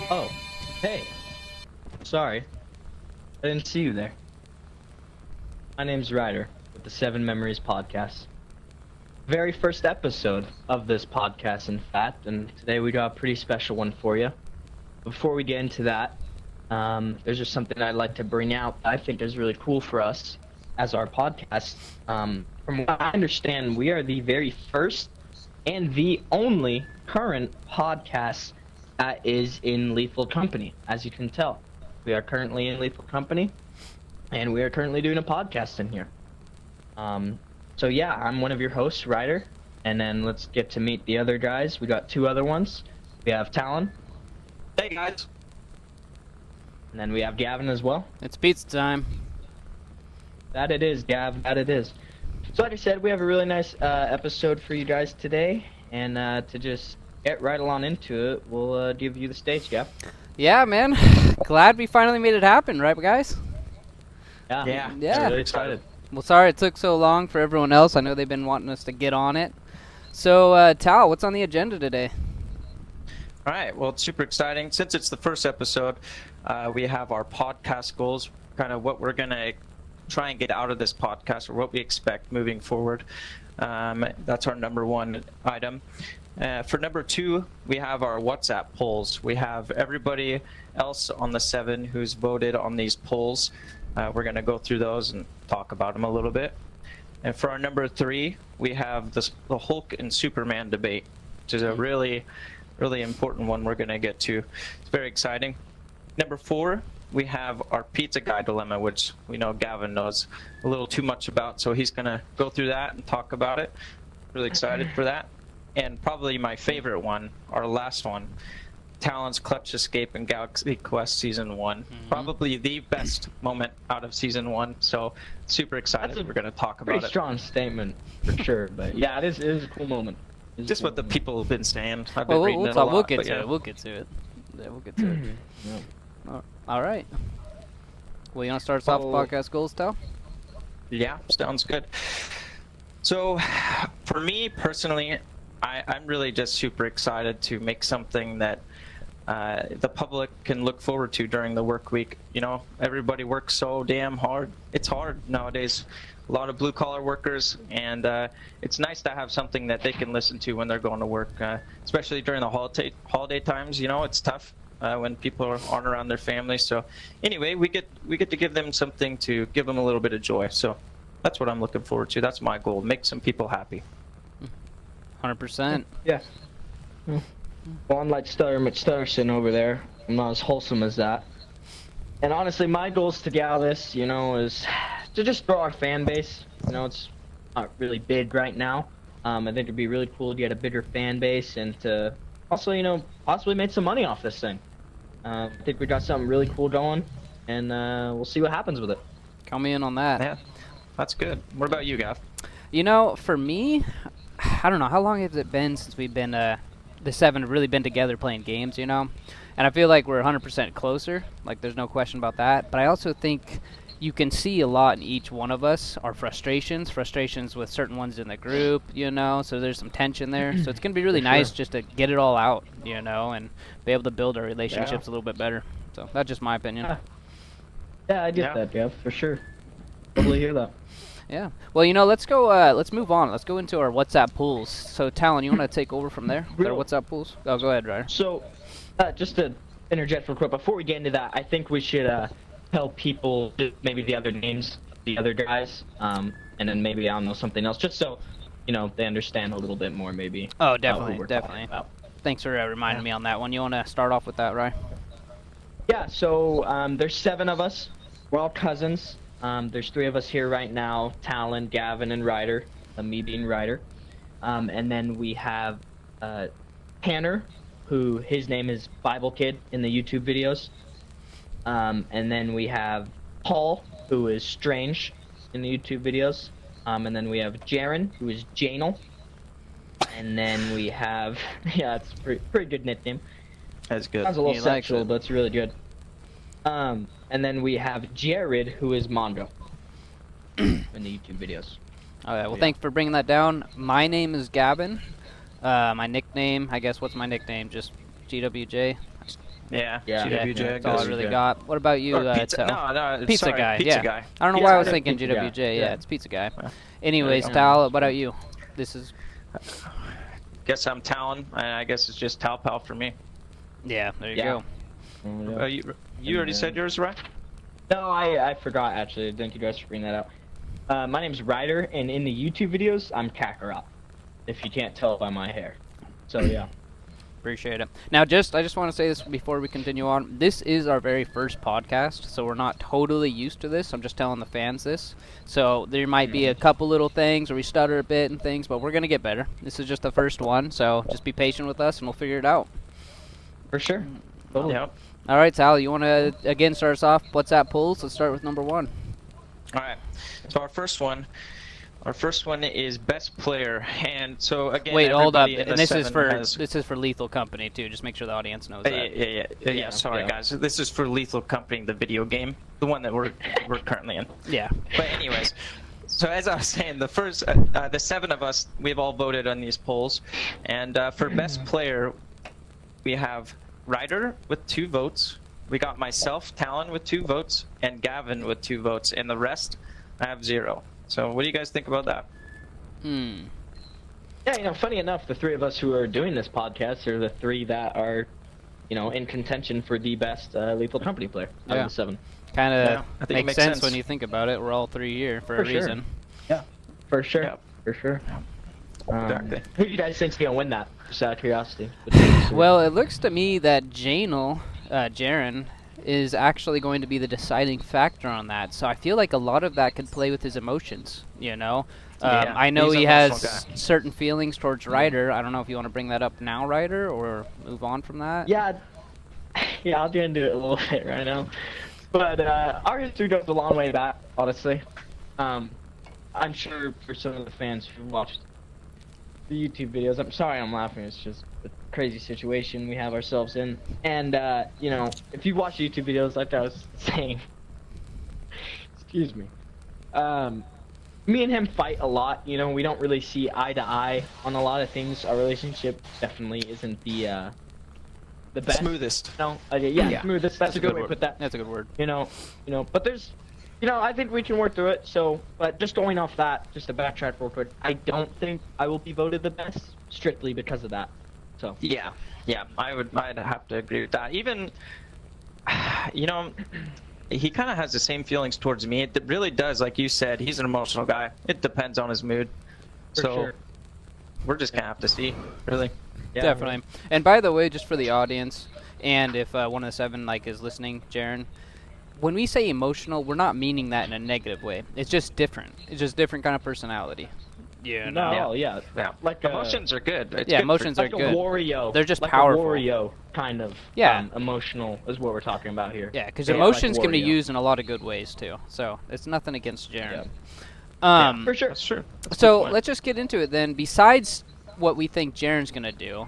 Oh, hey. Sorry. I didn't see you there. My name's Ryder with the Seven Memories podcast. Very first episode of this podcast, in fact, and today we got a pretty special one for you. Before we get into that, there's just something I'd like to bring out that I think is really cool for us as our podcast. From what I understand, we are the very first and the only current podcast that is in Lethal Company, as you can tell. We are currently in Lethal Company, and we are currently doing a podcast in here. So yeah, I'm one of your hosts, Ryder, and then let's get to meet the other guys. We got two other ones. We have Talon, Hey guys. and then we have Gavin as well. It's pizza time. That it is, Gav, that it is. So like I said, we have a really nice episode for you guys today, and to just get right along into it, we'll give you the stage, Gav. Yeah, man. Glad we finally made it happen, right, guys? Yeah. Yeah. Really excited. Well, sorry it took so long for everyone else. I know they've been wanting us to get on it. So, Tal, what's on the agenda today? All right. Well, it's super exciting. Since it's the first episode, we have our podcast goals, kind of what we're going to try and get out of this podcast or what we expect moving forward. That's our number one item. For number two, we have our WhatsApp polls. We have everybody else on the seven who's voted on these polls. We're going to go through those and talk about them a little bit. And for our number three, we have the Hulk and Superman debate, which is a really important one we're going to get to. It's very exciting. Number four, we have our pizza guy dilemma, which we know Gavin knows a little too much about, so he's going to go through that and talk about it. Really excited for that. And probably my favorite one, our last one, Talon's Clutch Escape in Galaxy Quest Season 1. Probably the best moment out of Season 1, so super excited we're going to talk about Pretty it. strong statement, for sure, but yeah, it is a cool moment. Just what the people have been saying. I've been Well, reading we'll, it a lot. we'll get but to yeah. it. We'll get to it. Yeah, we'll get to it. Yeah. All right. Well, you want to start us off with Well- podcast goals, Tal? Yeah, sounds good. So, for me personally, I'm really just super excited to make something that the public can look forward to during the work week. You know, everybody works so damn hard. It's hard nowadays. A lot of blue-collar workers, and it's nice to have something that they can listen to when they're going to work, especially during the holiday times. You know, it's tough when people aren't around their families. So, anyway, we get to give them something to give them a little bit of joy. So, that's what I'm looking forward to. That's my goal: make some people happy. 100%. Yeah. Well, unlike Stutter McStutterson over there, I'm not as wholesome as that. And honestly, my goals to get out of this, you know, is to just grow our fan base. You know, it's not really big right now. I think it'd be really cool to get a bigger fan base and to also, you know, possibly make some money off this thing. I think we got something really cool going, and we'll see what happens with it. Count me in on that. Yeah, that's good. What about you, Gav? You know, for me, I don't know, how long has it been since we've been, the seven have really been together playing games, you know? And I feel like we're 100% closer, like there's no question about that. But I also think you can see a lot in each one of us, our frustrations with certain ones in the group, you know? So there's some tension there. So it's going to be really For nice sure. just to get it all out, you know, and be able to build our relationships a little bit better. So that's just my opinion. Yeah, I get Yeah. that, Gav, for sure. Totally hear that. Yeah. Well, you know, let's go. Let's move on. Let's go into our WhatsApp pools. So, Talon, you want to take over from there? With our Real- WhatsApp pools? Oh, go ahead, Ryder. So, just to interject real quick, before we get into that, I think we should tell people maybe the other names of the other guys, and then maybe, I don't know, something else, just so, you know, they understand a little bit more, maybe. Oh, who definitely, we're talking definitely. about. Thanks for reminding me on that one. You want to start off with that, Ryder? Yeah, so there's 7 of us. We're all cousins. There's 3 of us here right now, Talon, Gavin, and Ryder, me being Ryder. And then we have Tanner, who his name is Bible Kid in the YouTube videos. And then we have Paul, who is Strange in the YouTube videos. And then we have Jaren, who is Janel. And then we have, yeah, it's a pretty good nickname. That's good. Sounds a little He likes sexual, it. but it's really good. And then we have Jared, who is Mondo in the YouTube videos. Oh, yeah. Well, Yeah. thanks for bringing that down. My name is Gavin. My nickname, I guess, what's my nickname? Just GWJ. Yeah, Yeah. GWJ. That's all I goes- really good. got. What about you, Or pizza, Tal? no, Pizza sorry, guy, Pizza yeah. guy. I don't know Yeah, why I I was think thinking Pizza Guy. GWJ. Yeah, Yeah. it's Pizza Guy. Yeah. Anyways, There you Tal, what about you? This is Guess I'm Talon, and I guess it's just Tal Pal for me. yeah. There you Yeah. go. You already said yours, right? No, I forgot actually. Thank you guys for bringing that up. My name's Ryder, and in the YouTube videos, I'm Kakarot. If you can't tell by my hair. So yeah. Appreciate it. Now, I just want to say this before we continue on. This is our very first podcast, so we're not totally used to this. I'm just telling the fans this. So there might be a couple little things where we stutter a bit and things, but we're gonna get better. This is just the first one, so just be patient with us, and we'll figure it out. For sure. Totally. Yep. All right, Tal, you want to again start us off? What's that polls? Let's start with number 1. All right. So our first one is best player, and so again. Wait, hold up. everybody in And the this is seven for has- Lethal Company too. Just make sure the audience knows Yeah, that. yeah. Sorry, Yeah. guys. This is for Lethal Company, the video game, the one that we're currently in. Yeah. But anyways, so as I was saying, the 7 of us, we've all voted on these polls, and for best player, we have Ryder with 2 votes. We got myself, Talon, with 2 votes, and Gavin with 2 votes, and the rest, I have 0. So what do you guys think about that? Yeah, funny enough, the 3 of us who are doing this podcast are the 3 that are, in contention for the best Lethal Company player out Yeah. of the 7. Kind Yeah, of I think it makes makes sense sense. when you think about it. We're all 3 here for a For sure. reason. Yeah. For sure. Yeah. For sure. Exactly. Who do you guys think's gonna win that? Just out of curiosity. Well, it looks to me that Jaren, is actually going to be the deciding factor on that. So I feel like a lot of that could play with his emotions, Yeah, I know he's he an has emotional certain feelings towards Ryder. I don't know if you want to bring that up now, Ryder, or move on from that. Yeah, I'll get into it a little bit right now. But our history goes a long way back, honestly. I'm sure for some of the fans who watched the YouTube videos, I'm sorry I'm laughing, it's just a crazy situation we have ourselves in. And, if you watch YouTube videos like I was saying, excuse me, me and him fight a lot, we don't really see eye to eye on a lot of things. Our relationship definitely isn't the best. Smoothest. Yeah, smoothest. That's a good way to word. put that. That's a good word. But there's, I think we can work through it. So, but just going off that, just to backtrack real quick, I don't think I will be voted the best strictly because of that. So. Yeah, I'd have to agree with that. Even, he kind of has the same feelings towards me. It really does, like you said, he's an emotional guy. It depends on his mood. For So sure. we're just gonna have to see, really. Yeah, Definitely. And by the way, just for the audience, and if one of the 7 is listening, Jaren, when we say emotional, we're not meaning that in a negative way. It's just different. It's just different kind of personality. Yeah. No, yeah. Yeah, Like emotions are good. It's Yeah, good emotions for, are Like a good. Wario. They're just like powerful. A Wario kind of. Yeah. Emotional is what we're talking about here. Yeah, because Yeah, emotions like can be Wario. used in a lot of good ways too. So it's nothing against Jaren. Yeah, for sure. That's true. That's a good So point. let's just get into it then. Besides what we think Jaren's gonna do,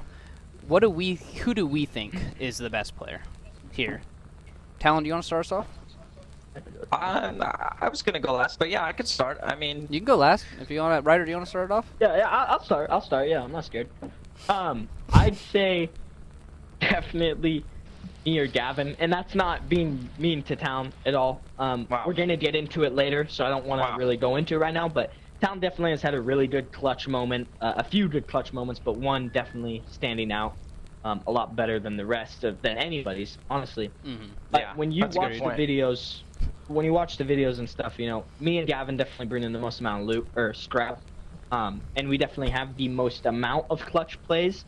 who do we think is the best player here? Talon, do you want to start us off? I was gonna go last, but yeah, I could start. I mean, You can go last if you want to. Ryder, do you want to start it off? Yeah, I'll start. Yeah, I'm not scared. I'd say definitely me or Gavin, and that's not being mean to Town at all. Wow. We're gonna get into it later, so I don't want to Wow. really go into it right now. But Town definitely has had a really good clutch moment, a few good clutch moments, but one definitely standing out a lot better than the rest than anybody's, honestly. Mm-hmm. But Yeah, when you that's a watch good the point. videos, and stuff, me and Gavin definitely bring in the most amount of loot or scrap, and we definitely have the most amount of clutch plays.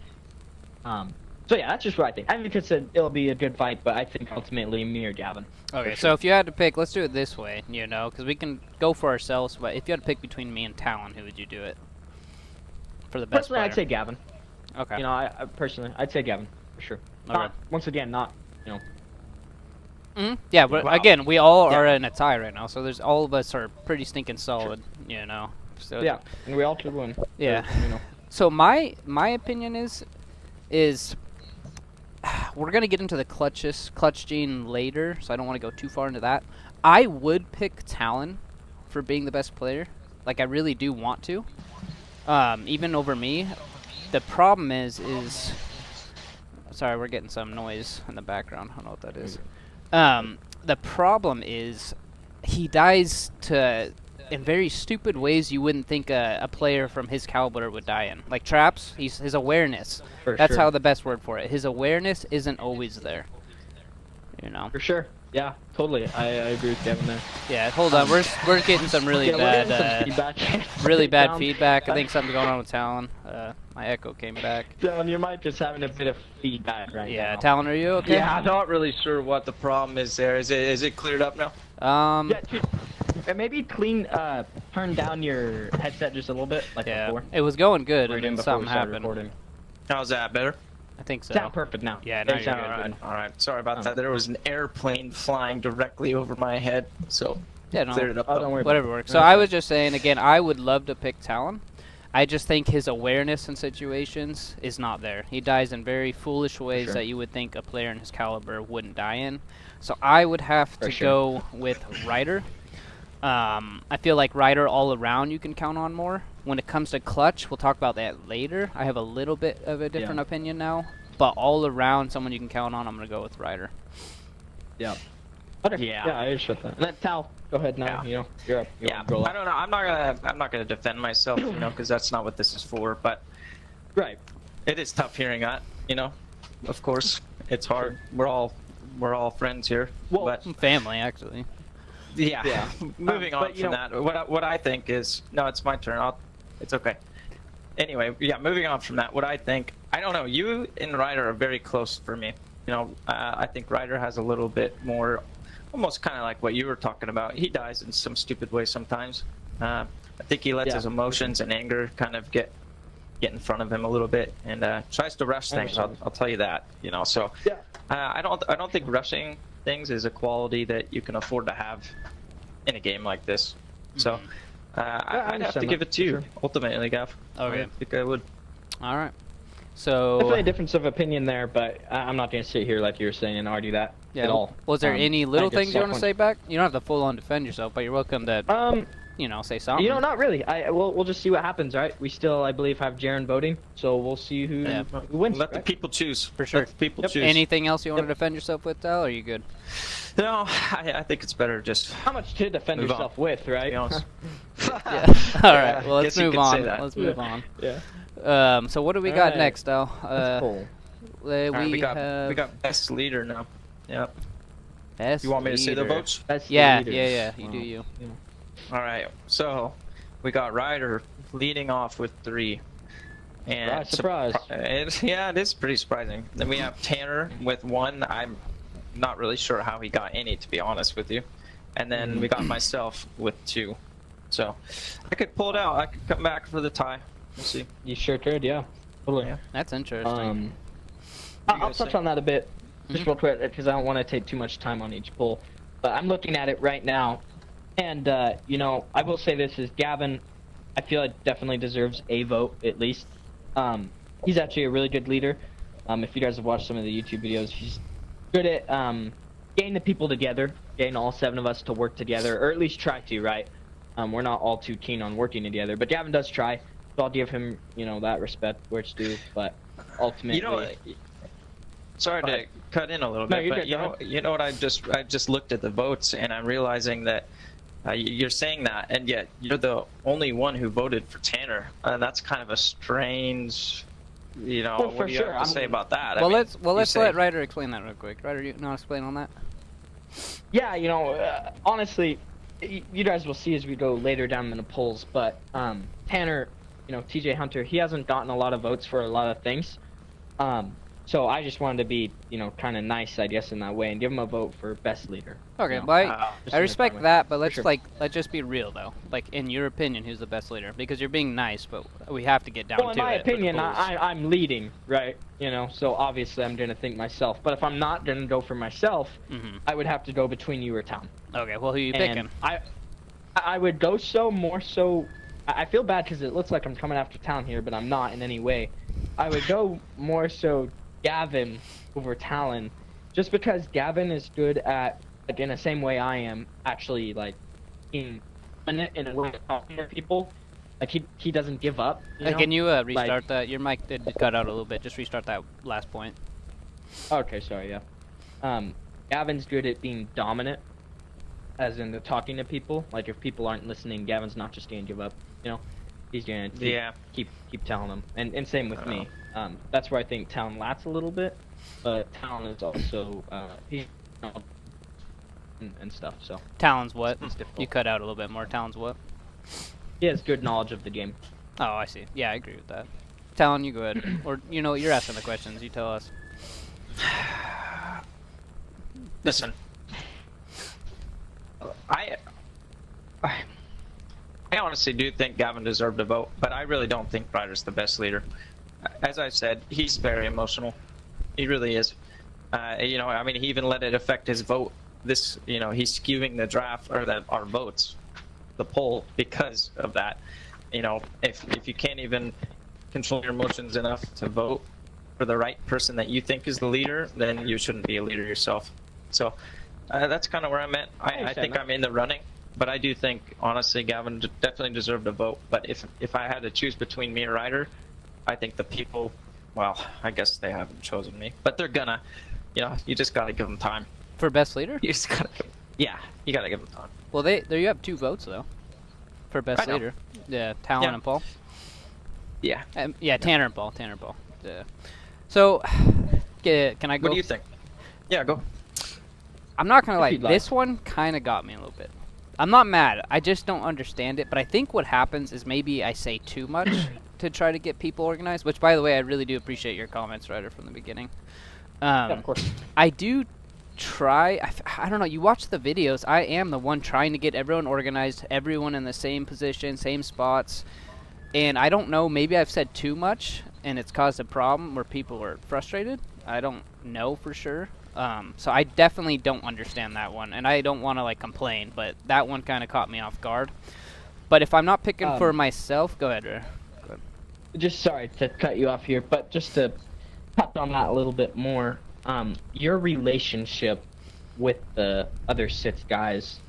So yeah, that's just what I think. I think it'll be a good fight, but I think ultimately me or Gavin. Okay, so if you had to pick, let's do it this way, because we can go for ourselves. But if you had to pick between me and Talon, who would you do it for the best Personally, player? I'd say Gavin. Okay. I personally, I'd say Gavin for sure. Okay. Not, once again, not Yeah, but Wow. again, we all are Yeah. in a tie right now, so there's all of us are pretty stinking solid, So yeah, and we all should win. Yeah. Or, So my opinion is we're gonna get into the clutch gene later, so I don't want to go too far into that. I would pick Talon for being the best player. Like I really do want to, even over me. The problem is Sorry, we're getting some noise in the background. I don't know what that is. The problem is he dies in very stupid ways you wouldn't think a player from his caliber would die in. Like traps, his awareness. For That's sure. how the best word for it. His awareness isn't always there. You know. For sure. Yeah, totally. I agree with Kevin there. Yeah, hold on. We're getting some really Yeah, we're getting some bad feedback. really bad Down. feedback. I think something's going on with Talon. My echo came back. Dylan, your mic is having a bit of feedback right Yeah, now. Talon, are you okay? Yeah, I'm not really sure what the problem is there. Is it cleared up now? Yeah, dude, and maybe turn down your headset just a little bit, like yeah. before. It was going good, Right and in then before we something started happened. recording. How's that better? I think so. Sound perfect now. Yeah, now They you're sound good. good. All right. Sorry about Oh. that. There was an airplane flying directly over my head, so Yeah, no, cleared it up. Oh, though. don't worry. whatever works. So Okay. I was just saying again, I would love to pick Talon. I just think his awareness in situations is not there. He dies in very foolish ways sure. that you would think a player in his caliber wouldn't die in. So I would have For to sure. go with Ryder. I feel like Ryder all around you can count on more. When it comes to clutch, we'll talk about that later. I have a little bit of a different Yeah. opinion now. But all around, someone you can count on, I'm going to go with Ryder. Yeah. Yeah. Yeah, I respect that. And then Tal, go ahead now. Yeah. You know, you're up. You Yeah, wanna roll I up. don't know. I'm not gonna defend myself, you know, because that's not what this is for. But Right. it is tough hearing that, you know. Of course, it's hard. We're all friends here. Well, but Family, actually. yeah, Yeah. moving on but, you from know- that, what I think is no, it's my turn. It's okay. Anyway, yeah, moving on from that, what I think, I don't know. You and Ryder are very close for me. You know, I think Ryder has a little bit more, almost kind of like what you were talking about. He dies in some stupid way sometimes. I think he lets Yeah. his emotions and anger kind of get in front of him a little bit and tries to rush things. I'll tell you that. You know, so Yeah. I don't think rushing things is a quality that you can afford to have in a game like this. So I I'd have to understand give that, it to you sure. ultimately, Gav. Okay. I think I would. All right. So Definitely a difference of opinion there, but I'm not going to sit here like you were saying and argue that yeah, at all. was there any little I just things you saw want to one- say back? You don't have to full on defend yourself, but you're welcome to say something. You know, not really. We'll just see what happens, right? We still, I believe, have Jaren voting, so we'll see who wins. Let the right? people choose. For sure. Let the people Yep. choose. Anything else you want to defend yourself with, Tal? Or are you good? No, I think it's better just. How much to defend Move on. yourself with, To right? be honest. Yeah. All right. Well, let's Guess you move could say on. that. Let's move on. Yeah. So what do we All got right. next, Tal? That's cool. All right, we got have best leader now. Yeah. best You want me to say the leader. votes? That's the Yeah, leaders. yeah. You do Oh. you. All right. So we got Ryder leading off with 3. And Surprise. yeah, it is pretty surprising. Then we have Tanner with 1. I'm not really sure how he got any, to be honest with you. And then we got myself with 2. So I could pull it out. I could come back for the tie. We'll see. You sure could, yeah. Totally. Yeah. That's interesting. you I'll guys touch think? on that a bit, just Mhm. real quick, because I don't want to take too much time on each poll. But I'm looking at it right now, and you know, I will say this is Gavin. I feel like definitely deserves a vote at least. He's actually a really good leader. If you guys have watched some of the YouTube videos, he's good at getting the people together, getting all 7 of us to work together, or at least try to, right? We're not all too keen on working together, but Gavin does try. So I'll give him, you know, that respect where it's due. But ultimately, You know, sorry to cut in a little No, bit, you're but good, you go know, ahead. you know what? I just looked at the votes, and I'm realizing that you're saying that, and yet you're the only one who voted for Tanner. That's kind of a strange, you know. Well, what for do you sure, have to say about that? I well, mean, let's you let say- Ryder explain that real quick. Ryder, you know, explain on that. Yeah, you know, honestly, you guys will see as we go later down in the polls, but Tanner, you know, TJ Hunter, he hasn't gotten a lot of votes for a lot of things. So I just wanted to be, you know, kind of nice, I guess, in that way, and give him a vote for best leader. Okay, you know. well, Just I in a respect fun way. that, but let's sure. let's just be real though. Like in your opinion, who's the best leader? Because you're being nice, but we have to get down Well, in to my it. for the opinion, polls. I'm leading, right? You know, so obviously I'm gonna think myself. But if I'm not gonna go for myself, Mhm. I would have to go between you or Town. Okay, well, who are you And picking? I would go more so. I feel bad because it looks like I'm coming after Town here, but I'm not in any way. I would go more so Gavin over Talon, just because Gavin is good at, like, in the same way I am, actually, like, in a way of talking to people. Like, he doesn't give up. You know? Can you restart that? Your mic did cut out a little bit. Just restart that last point. Okay, sorry, yeah. Gavin's good at being dominant, as in the talking to people. Like if people aren't listening, Gavin's not just gonna give up. You know, he's gonna keep telling them. And same with me. That's where I think Talon lacks a little bit, but Talon is also he and stuff. So Talon's what? it's difficult. You cut out a little bit more. Talon's what? He has good knowledge of the game. Oh, I see. Yeah, I agree with that. Talon, you go ahead. Or, you know, you're asking the questions. You tell us. Listen, I honestly do think Gavin deserved a vote, but I really don't think Ryder's the best leader. As I said, he's very emotional. He really is. You know, I mean, he even let it affect his vote. This, you know, he's skewing the draft or our votes, the poll, because of that. You know, if you can't even control your emotions enough to vote for the right person that you think is the leader, then you shouldn't be a leader yourself. So that's kind of where I'm at. I think I'm in the running, but I do think, honestly, Gavin definitely deserved a vote. But if I had to choose between me or Ryder, I think the people, well, I guess they haven't chosen me, but they're gonna, you know, you just gotta give them time. For best leader? You just gotta, yeah, you gotta give them time. Well, there you have 2 votes, though. For best leader. Yeah, Talon and Paul. Yeah. Yeah, Tanner and Paul. Yeah. So, can I go? What do you think? Yeah, go. I'm not gonna lie, you'd like. this one kind of got me a little bit. I'm not mad. I just don't understand it. But I think what happens is maybe I say too much to try to get people organized. Which, by the way, I really do appreciate your comments, Ryder, from the beginning. Yeah, of course. I do try. I don't know. You watch the videos. I am the one trying to get everyone organized, everyone in the same position, same spots. And I don't know. Maybe I've said too much, and it's caused a problem where people are frustrated. I don't know for sure. So I definitely don't understand that one, and I don't want to like complain, but that one kind of caught me off guard. But if I'm not picking for myself, go ahead, Ryder. Go ahead. Just sorry to cut you off here, but just to touch on that a little bit more, your relationship with the other 6 guys,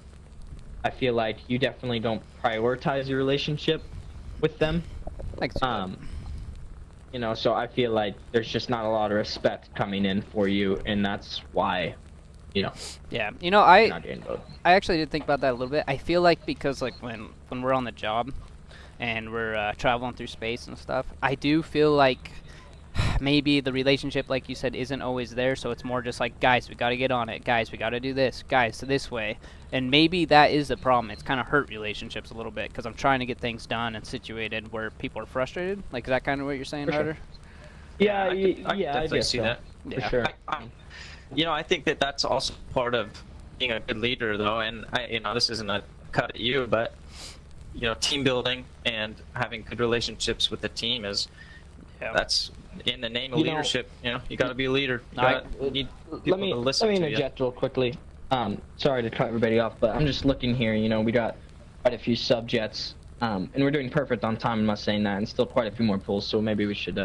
I feel like you definitely don't prioritize your relationship with them. Thanks. You know, so I feel like there's just not a lot of respect coming in for you, and that's why, you know. Yeah, you know, you're not getting voted. I actually did think about that a little bit. I feel like because like when we're on the job and we're traveling through space and stuff, I do feel like maybe the relationship, like you said, isn't always there. So it's more just like, guys, we got to get on it. Guys, we got to do this. Guys, this way. And maybe that is the problem. It's kind of hurt relationships a little bit because I'm trying to get things done and situated where people are frustrated. Like, is that kind of what you're saying, For sure. Ryder? Yeah, I definitely guess see so. that. For sure. You know, I think that's also part of being a good leader, though. And you know, this isn't a cut at you, but you know, team building and having good relationships with the team that's in the name of leadership. You know, you got to be a leader. You need people to listen let me to interject real quickly. Sorry to cut everybody off, but I'm just looking here. You know, we got quite a few subjects, and we're doing perfect on time. I'm not saying that, and still quite a few more pulls. So maybe we should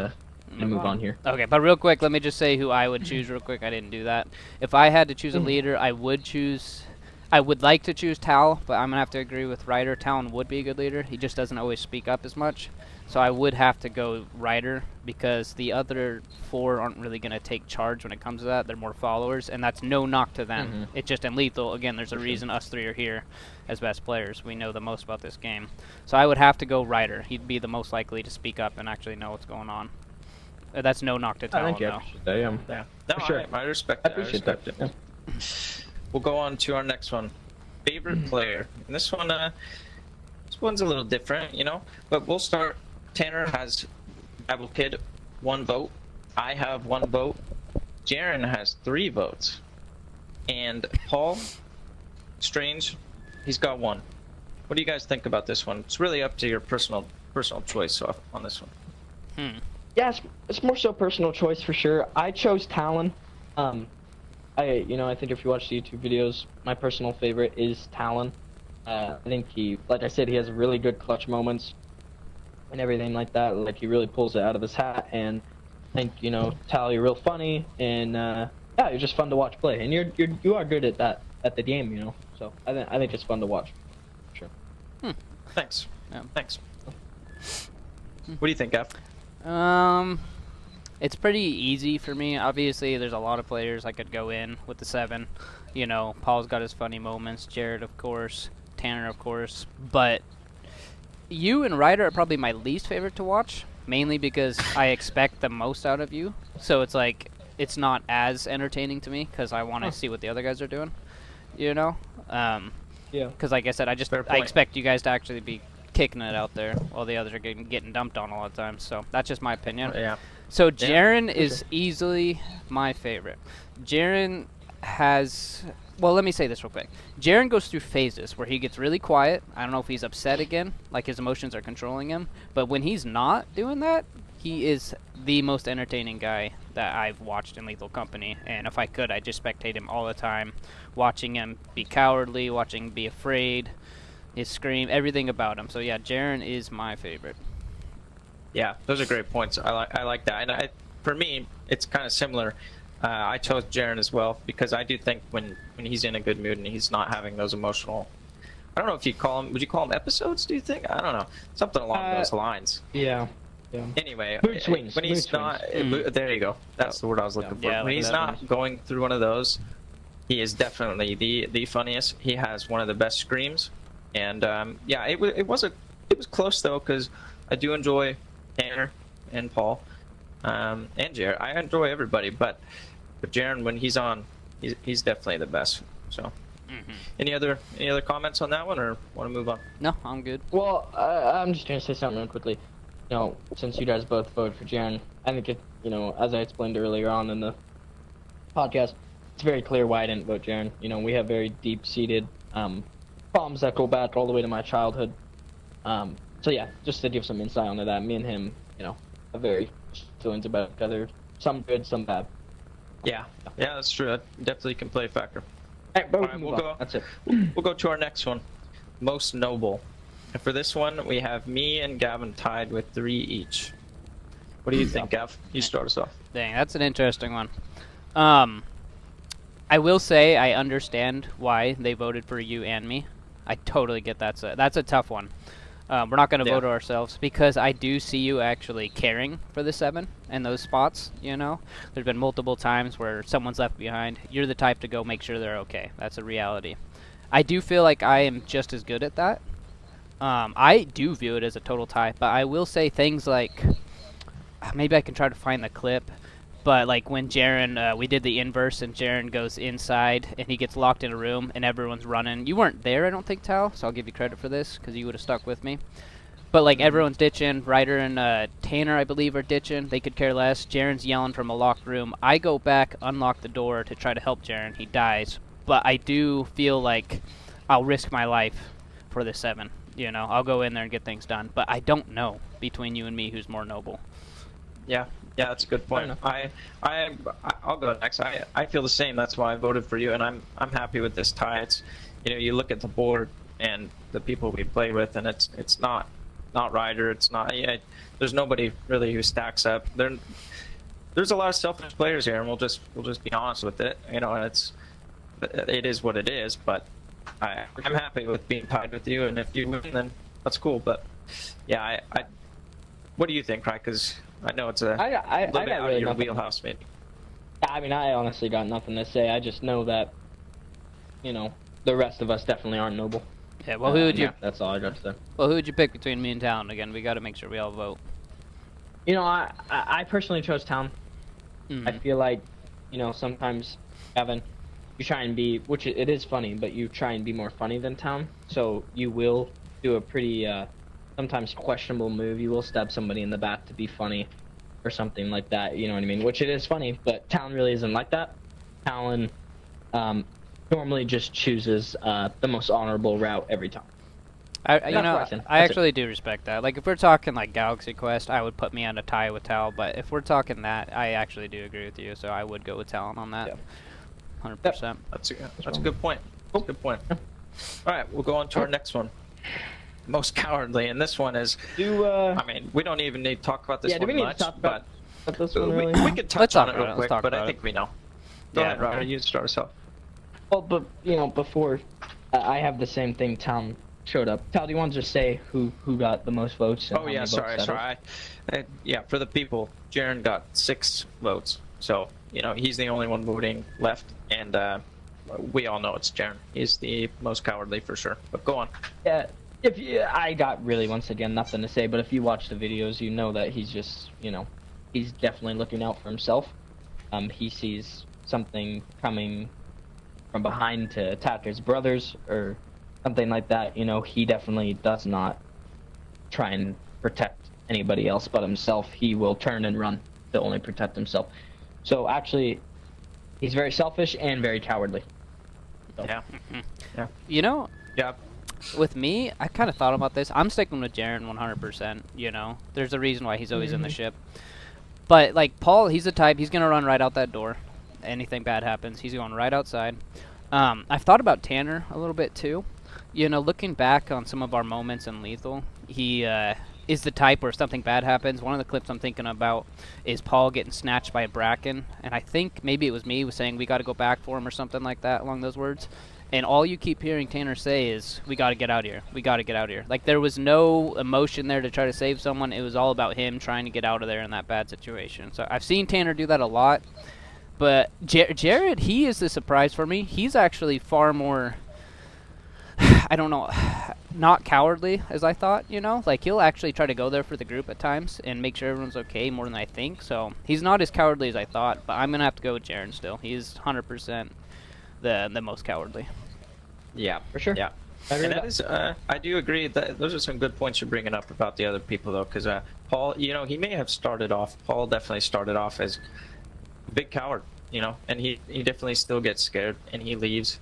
move on here. Okay, but real quick, let me just say who I would choose real quick. I didn't do that. If I had to choose a leader, I would like to choose Tal, but I'm going to have to agree with Ryder. Talon would be a good leader. He just doesn't always speak up as much. So I would have to go Ryder because the other 4 aren't really going to take charge when it comes to that. They're more followers, and that's no knock to them. It's just in Lethal, again, there's a reason us 3 are here as best players. We know the most about this game. So I would have to go Ryder. He'd be the most likely to speak up and actually know what's going on. That's no knock to Talon, though. Yeah. No, For sure. I respect it. I appreciate that. Yeah. We'll go on to our next one. Favorite player. And this one's a little different, you know. But we'll start. Tanner has Bible Kid 1 vote. I have 1 vote. Jaren has 3 votes. And Paul Strange, he's got 1. What do you guys think about this one? It's really up to your personal choice on this one. Yeah, it's more so personal choice for sure. I chose Talon. I think if you watch the YouTube videos, my personal favorite is Talon. I think like I said, he has really good clutch moments and everything like that. Like, he really pulls it out of his hat, and I think, you know, Tal, you're real funny, and yeah, you're just fun to watch play, and you are good at that, at the game, you know. So I think it's fun to watch. Sure. Thanks. Yeah. Thanks. What do you think, Gav? It's pretty easy for me. Obviously, there's a lot of players I could go in with the 7. You know, Paul's got his funny moments. Jared, of course. Tanner, of course. But you and Ryder are probably my least favorite to watch, mainly because I expect the most out of you. So it's like, it's not as entertaining to me because I want to see what the other guys are doing, you know? Yeah. Because like I said, I expect you guys to actually be kicking it out there while the others are getting dumped on a lot of times. So that's just my opinion. Yeah. So Jaren is easily my favorite. Jaren has... Well, let me say this real quick. Jaren goes through phases where he gets really quiet. I don't know if he's upset again, like his emotions are controlling him. But when he's not doing that, he is the most entertaining guy that I've watched in Lethal Company. And if I could, I'd just spectate him all the time. Watching him be cowardly, watching him be afraid, his scream, everything about him. So yeah, Jaren is my favorite. Yeah, those are great points. I like that, and for me, it's kind of similar. I chose Jaren as well because I do think when he's in a good mood and he's not having those emotional, I don't know if you call him. Would you call them episodes? Do you think? I don't know, something along those lines. Yeah. Yeah. Anyway, Mood swings. when he's Mood not, swings. there you go. That's the word I was looking for. Yeah, When like he's that not one. going through one of those, he is definitely the funniest. He has one of the best screams, and yeah, it was close though because I do enjoy Tanner and Paul, and Jared. I enjoy everybody, but Jaren, when he's on, he's definitely the best. So, any other comments on that one, or want to move on? No, I'm good. Well, I'm just gonna say something real quickly. You know, since you guys both voted for Jaren, I think it, you know, as I explained earlier on in the podcast, it's very clear why I didn't vote Jaren. You know, we have very deep-seated problems that go back all the way to my childhood. So yeah, just to give some insight onto that, me and him, you know, have very feelings about each other. Some good, some bad. Yeah, that's true. That definitely can play a factor. Alright, but All right, move we'll on. go. That's it. We'll go to our next one, most noble. And for this one, we have me and Gavin tied with 3 each. What do you think, Gav? You start us off. Dang, that's an interesting one. I will say I understand why they voted for you and me. I totally get that's a tough one. We're not going to vote ourselves because I do see you actually caring for the 7 and those spots, you know. There's been multiple times where someone's left behind. You're the type to go make sure they're okay. That's a reality. I do feel like I am just as good at that. I do view it as a total tie, but I will say things like, maybe I can try to find the clip, but like when Jaren, we did the inverse and Jaren goes inside and he gets locked in a room and everyone's running. You weren't there, I don't think, Tal, so I'll give you credit for this because you would have stuck with me. But like everyone's ditching, Ryder and Tanner, I believe, are ditching. They could care less. Jaren's yelling from a locked room. I go back, unlock the door to try to help Jaren. He dies, but I do feel like I'll risk my life for the 7. You know, I'll go in there and get things done. But I don't know between you and me who's more noble. Yeah, that's a good point. I'll go next. I feel the same. That's why I voted for you, and I'm happy with this tie. It's, you know, you look at the board and the people we play with, and it's not Ryder. It's not. Yeah, there's nobody really who stacks up. There's a lot of selfish players here, and we'll just be honest with it. You know, and it is what it is. But I'm happy with being tied with you, and if you win, then that's cool. But yeah, what do you think, right? Because I know it's a little bit out of your wheelhouse, maybe. I mean, I honestly got nothing to say. I just know that, you know, the rest of us definitely aren't noble. Yeah, well, who would you? That's all I got to say. Well, who would you pick between me and Talon? Again, we got to make sure we all vote. You know, I personally chose Town. Mm-hmm. I feel like, you know, sometimes, Evan, you try and be, which it is funny, but you try and be more funny than Town. So you will do a pretty, sometimes questionable move. You will stab somebody in the back to be funny or something like that, you know what I mean? Which it is funny, but Talon really isn't like that. Talon normally just chooses the most honorable route every time. I actually do respect that. Like, if we're talking like Galaxy Quest, I would put me on a tie with Tal. But if we're talking that, I actually do agree with you. So I would go with Talon on that. 100%. That's a good point. That's a good point. All right, we'll go on to our next one. Most cowardly, and this one is. I mean, we don't even need to talk about this one much, but this one really? we could touch on it real quick. But I think we know. Go ahead, Ryder. You start us off. Well, but you know, before I have the same thing Town showed up. Tal, do you want to just say who got the most votes? And Oh how yeah, many votes sorry, that sorry. Yeah, for the people, Jaren got 6 votes. So he's the only one voting left, and we all know it's Jaren. He's the most cowardly for sure. But go on. Yeah, I got really once again nothing to say, but if you watch the videos, you know that he's just, he's definitely looking out for himself. He sees something coming from behind to attack his brothers or something like that. He definitely does not try and protect anybody else but himself. He will turn and run to only protect himself. So actually, he's very selfish and very cowardly. So. Yeah. Yeah. Yeah. With me, I kind of thought about this. I'm sticking with Jaren 100%. There's a reason why he's always in the ship. But like Paul, he's the type. He's gonna run right out that door. Anything bad happens, he's going right outside. I've thought about Tanner a little bit too. Looking back on some of our moments in Lethal, he is the type where if something bad happens. One of the clips I'm thinking about is Paul getting snatched by a Bracken, and I think maybe it was me was saying we got to go back for him or something like that along those words. And all you keep hearing Tanner say is, we got to get out of here. We got to get out of here. Like, there was no emotion there to try to save someone. It was all about him trying to get out of there in that bad situation. So I've seen Tanner do that a lot. But Jared, he is the surprise for me. He's actually far more, I don't know, not cowardly as I thought, Like, he'll actually try to go there for the group at times and make sure everyone's okay more than I think. So he's not as cowardly as I thought, but I'm going to have to go with Jaren still. He's 100% the most cowardly. Yeah, For sure. Yeah. And that is, I do agree that those are some good points you're bringing up about the other people, though, because Paul, he may have started off. Paul definitely started off as a big coward, and he definitely still gets scared and he leaves.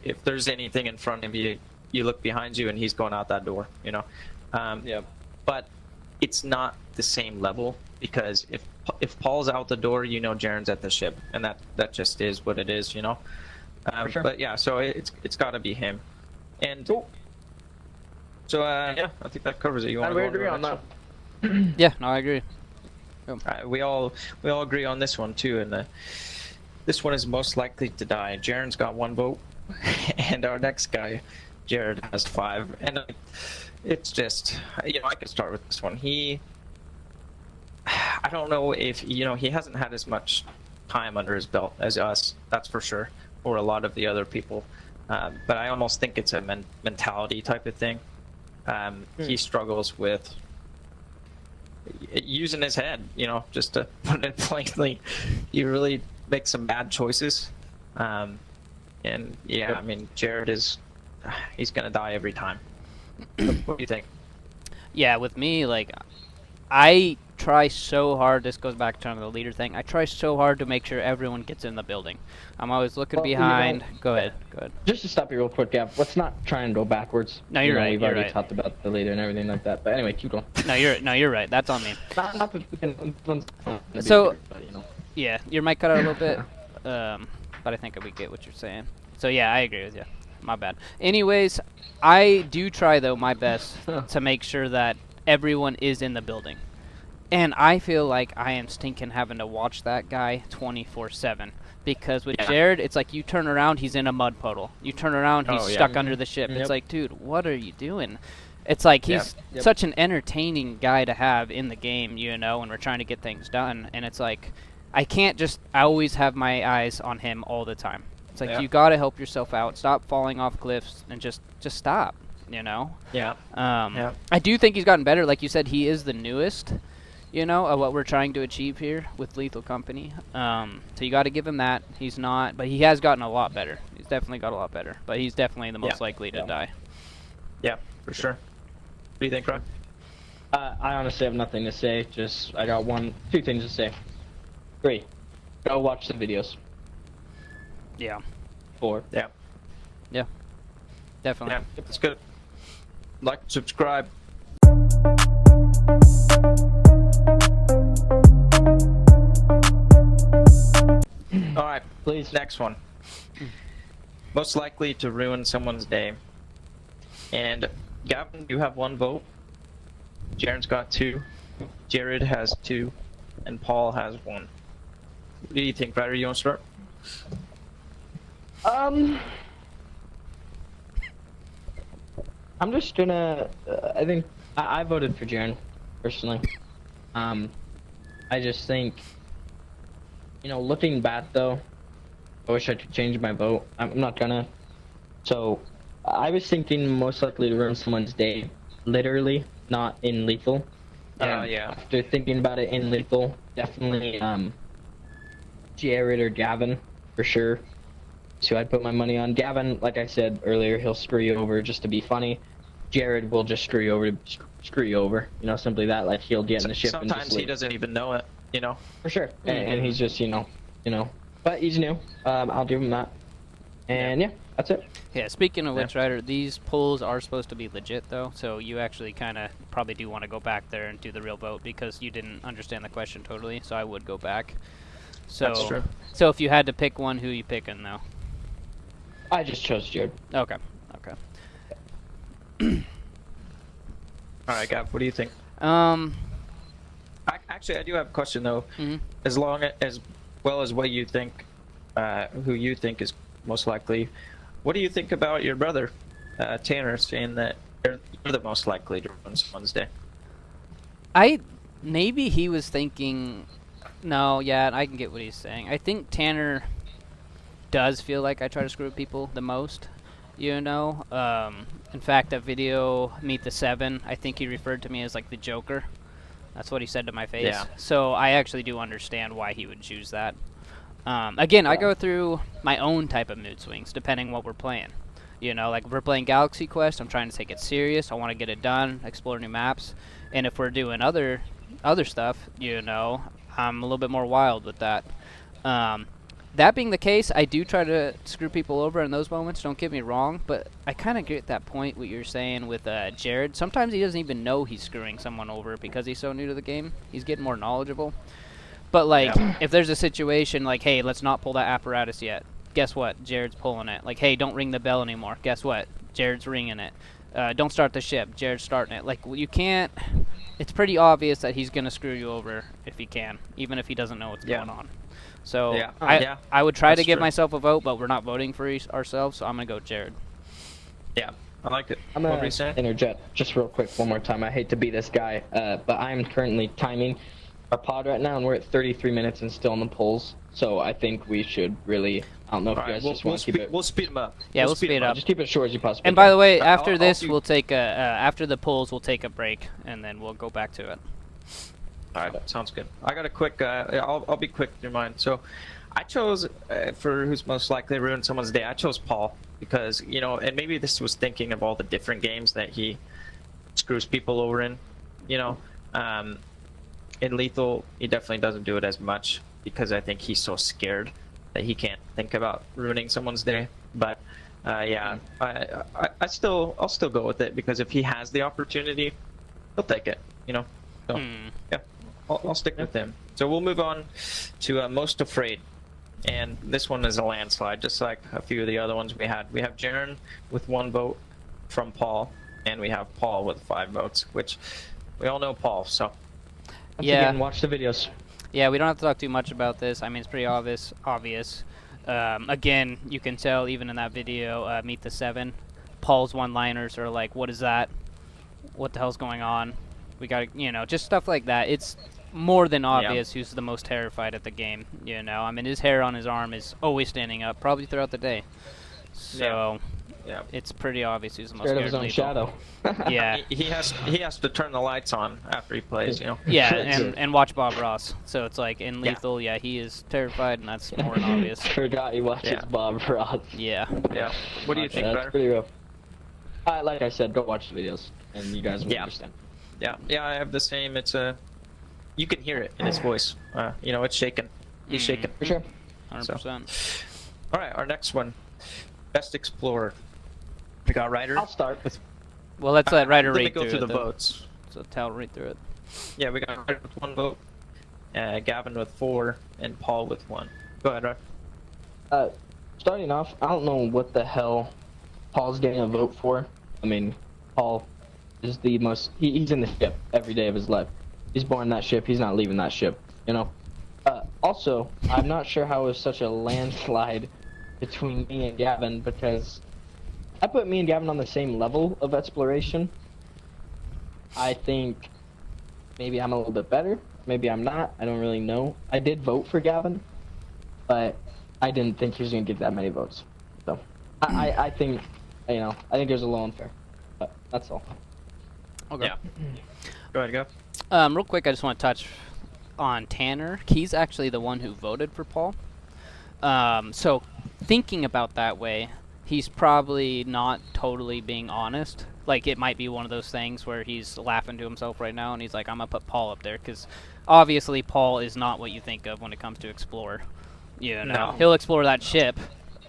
If there's anything in front of you, you look behind you and he's going out that door, Yeah. But it's not the same level because if Paul's out the door, Jaren's at the ship, and that just is what it is, For sure. But yeah, so it's got to be him. And Cool. so yeah, I think that covers it. You want We to agree on that. Yeah, no, I agree. We all agree on this one too, and this one is most likely to die. Jaren's got 1 vote, and our next guy, Jared, has 5. And it's just, I could start with this one. I don't know if he hasn't had as much time under his belt as us, that's for sure, or a lot of the other people. But I almost think it's a mentality type of thing. He struggles with using his head, just to put it plainly. He really makes some bad choices. And yeah, I mean, Jared he's gonna die every time. What do you think? Yeah, with me, like, I try so hard. This goes back to the leader thing. I try so hard to make sure everyone gets in the building. I'm always looking behind. Go ahead. Just to stop you real quick, Gav, let's not try and go backwards. No, you're right. We've You're already right. talked about the leader and everything like that. But anyway, keep going. No, you're right. That's on me. Not that we can. So- but, Yeah, your mic cut out a little bit, but I think we get what you're saying. So yeah, I agree with you. My bad. Anyways, I do try though my best to make sure that everyone is in the building, and I feel like I am stinking having to watch that guy 24/7 because with Jared, it's like you turn around, he's in a mud puddle. You turn around, he's stuck under the ship. Yep. It's like, dude, what are you doing? It's like he's Yep. such an entertaining guy to have in the game, when we're trying to get things done, and it's like. I can't I always have my eyes on him all the time. It's like, you gotta help yourself out. Stop falling off cliffs and just stop, Yeah. I do think he's gotten better. Like you said, he is the newest, of what we're trying to achieve here with Lethal Company. So you gotta give him that. He's not, but he has gotten a lot better. He's definitely got a lot better. But he's definitely the most likely to die. Yeah, for sure. What do you think, Ron? I honestly have nothing to say. I got 2 things to say. 3, go watch the videos. Yeah. 4, Yeah. Definitely. Yeah, that's good. Like, subscribe. All right, please. next one. Most likely to ruin someone's day. And Gavin, you have 1 vote. Jaren's got 2. Jared has 2. And Paul has 1. What do you think, Ryder? You want to start? I'm just gonna. I think I voted for Jaren, personally. I just think, looking back though, I wish I could change my vote. I'm not gonna. So, I was thinking most likely to ruin someone's day, literally, not in lethal. Yeah. After thinking about it in lethal, definitely Jared or Gavin for sure. So I'd put my money on Gavin. Like I said earlier, he'll screw you over just to be funny. Jared will just screw you over. Simply that. Like he'll get in the ship and Sometimes just he leave. doesn't even know it. For sure. And he's just but he's new. I'll give him that. And yeah, that's it. Yeah, speaking of which, Ryder, these polls are supposed to be legit, though, so you actually kind of probably do want to go back there and do the real vote because you didn't understand the question totally, so I would go back. So, That's true. So if you had to pick one, who you picking, though? I just chose Jared. Okay. All right, Gav, what do you think? Actually, I do have a question though. Mhm. As well as what you think, who you think is most likely. What do you think about your brother, Tanner, saying that you're the most likely to ruin someone's day? Maybe he was thinking. No, yeah, I can get what he's saying. I think Tanner does feel like I try to screw people the most. In fact, that video, Meet the Seven, I think he referred to me as like the Joker. That's what he said to my face. Yeah. So I actually do understand why he would choose that. Again, I go through my own type of mood swings depending what we're playing. Like if we're playing Galaxy Quest, I'm trying to take it serious. I want to get it done, explore new maps. And if we're doing other stuff, I'm a little bit more wild with that. That being the case, I do try to screw people over in those moments, don't get me wrong, but I kind of get that point what you're saying with Jared. Sometimes he doesn't even know he's screwing someone over because he's so new to the game. He's getting more knowledgeable. But, if there's a situation like, hey, let's not pull that apparatus yet, guess what? Jared's pulling it. Like, hey, don't ring the bell anymore. Guess what? Jared's ringing it. Don't start the ship. Jared's starting it. Like, you can't... It's pretty obvious that he's going to screw you over if he can, even if he doesn't know what's going on. So I would try to give myself a vote, but we're not voting for ourselves, so I'm going to go Jared. Yeah, I like it. I'm going to interject just real quick one more time. I hate to be this guy, but I'm currently timing our pod right now, and we're at 33 minutes and still in the polls. So I think we should really... I don't know if you guys just want to keep it... We'll speed them up. Yeah, we'll speed it up. Just keep it short as you possibly can. And by the way, after this, we'll take after the polls, we'll take a break, and then we'll go back to it. All right, sounds good. I got a quick. I'll be quick with your mind. So, I chose for who's most likely to ruin someone's day. I chose Paul because and maybe this was thinking of all the different games that he screws people over in. In Lethal, he definitely doesn't do it as much because I think he's so scared that he can't think about ruining someone's day. But yeah, I'll still go with it because if he has the opportunity, he'll take it. So, yeah. I'll stick with him. So we'll move on to Most Afraid. And this one is a landslide, just like a few of the other ones we had. We have Jaren with 1 vote from Paul, and we have Paul with 5 votes, which we all know Paul, so. Again, watch the videos. Yeah, we don't have to talk too much about this. I mean, it's pretty obvious. Again, you can tell even in that video, Meet the Seven, Paul's one-liners are like, what is that? What the hell's going on? We got to, just stuff like that. It's more than obvious who's the most terrified at the game, I mean, his hair on his arm is always standing up, probably throughout the day. So, it's pretty obvious who's the most scared scared of his own shadow. Yeah. He has to turn the lights on after he plays, Yeah, and watch Bob Ross. So it's like in Lethal, he is terrified, and that's more than obvious. Forgot he watches Bob Ross. Yeah. Yeah. What do you think, That's pretty rough. Like I said, go watch the videos, and you guys will understand. Yeah, I have the same. It's you can hear it in his voice. It's shaking. He's shaking. For sure. 100%. All right, our next one, Best Explorer. We got Ryder. I'll start with. Well, let's let Ryder Let me read go through through it. the votes. So Tal, read through it. Yeah, we got Ryder with 1 vote, Gavin with 4, and Paul with 1. Go ahead, Ryder. Starting off, I don't know what the hell Paul's getting a vote for. I mean, Paul is the most. He's in the ship every day of his life. He's born in that ship. He's not leaving that ship. Also, I'm not sure how it was such a landslide between me and Gavin because I put me and Gavin on the same level of exploration. I think maybe I'm a little bit better. Maybe I'm not. I don't really know. I did vote for Gavin, but I didn't think he was going to get that many votes. So I think, I think it was a little unfair. But that's all. Okay. Yeah. Go ahead, go. Real quick, I just want to touch on Tanner. He's actually the one who voted for Paul. So thinking about that way, he's probably not totally being honest. Like, it might be one of those things where he's laughing to himself right now, and he's like, I'm going to put Paul up there, because obviously Paul is not what you think of when it comes to explore. You know, No. he'll explore that ship,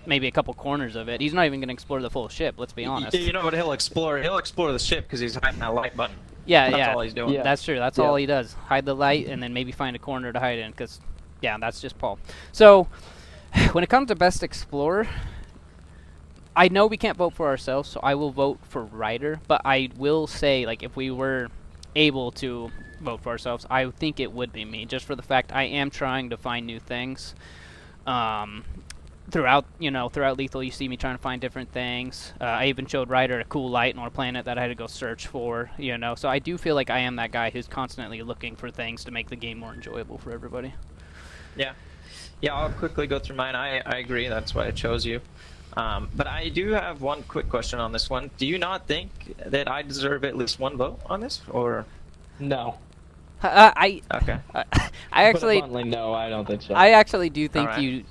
maybe a couple corners of it. He's not even going to explore the full ship, let's be honest. You know what he'll explore? He'll explore the ship because he's hiding that light button. Yeah, That's yeah. all he's doing. Yeah. That's true. That's Yeah. all he does. Hide the light and then maybe find a corner to hide in, because, yeah, that's just Paul. So, when it comes to Best Explorer, I know we can't vote for ourselves, so I will vote for Ryder, but I will say, like, if we were able to vote for ourselves, I think it would be me, just for the fact I am trying to find new things. Throughout Lethal, you see me trying to find different things. I even showed Ryder a cool light on a planet that I had to go search for, So I do feel like I am that guy who's constantly looking for things to make the game more enjoyable for everybody. Yeah. Yeah, I'll quickly go through mine. I agree. That's why I chose you. But I do have one quick question on this one. Do you not think that I deserve at least one vote on this? Or No. okay. I actually, Put it bluntly, no, I don't think so. I actually do think Alright. you.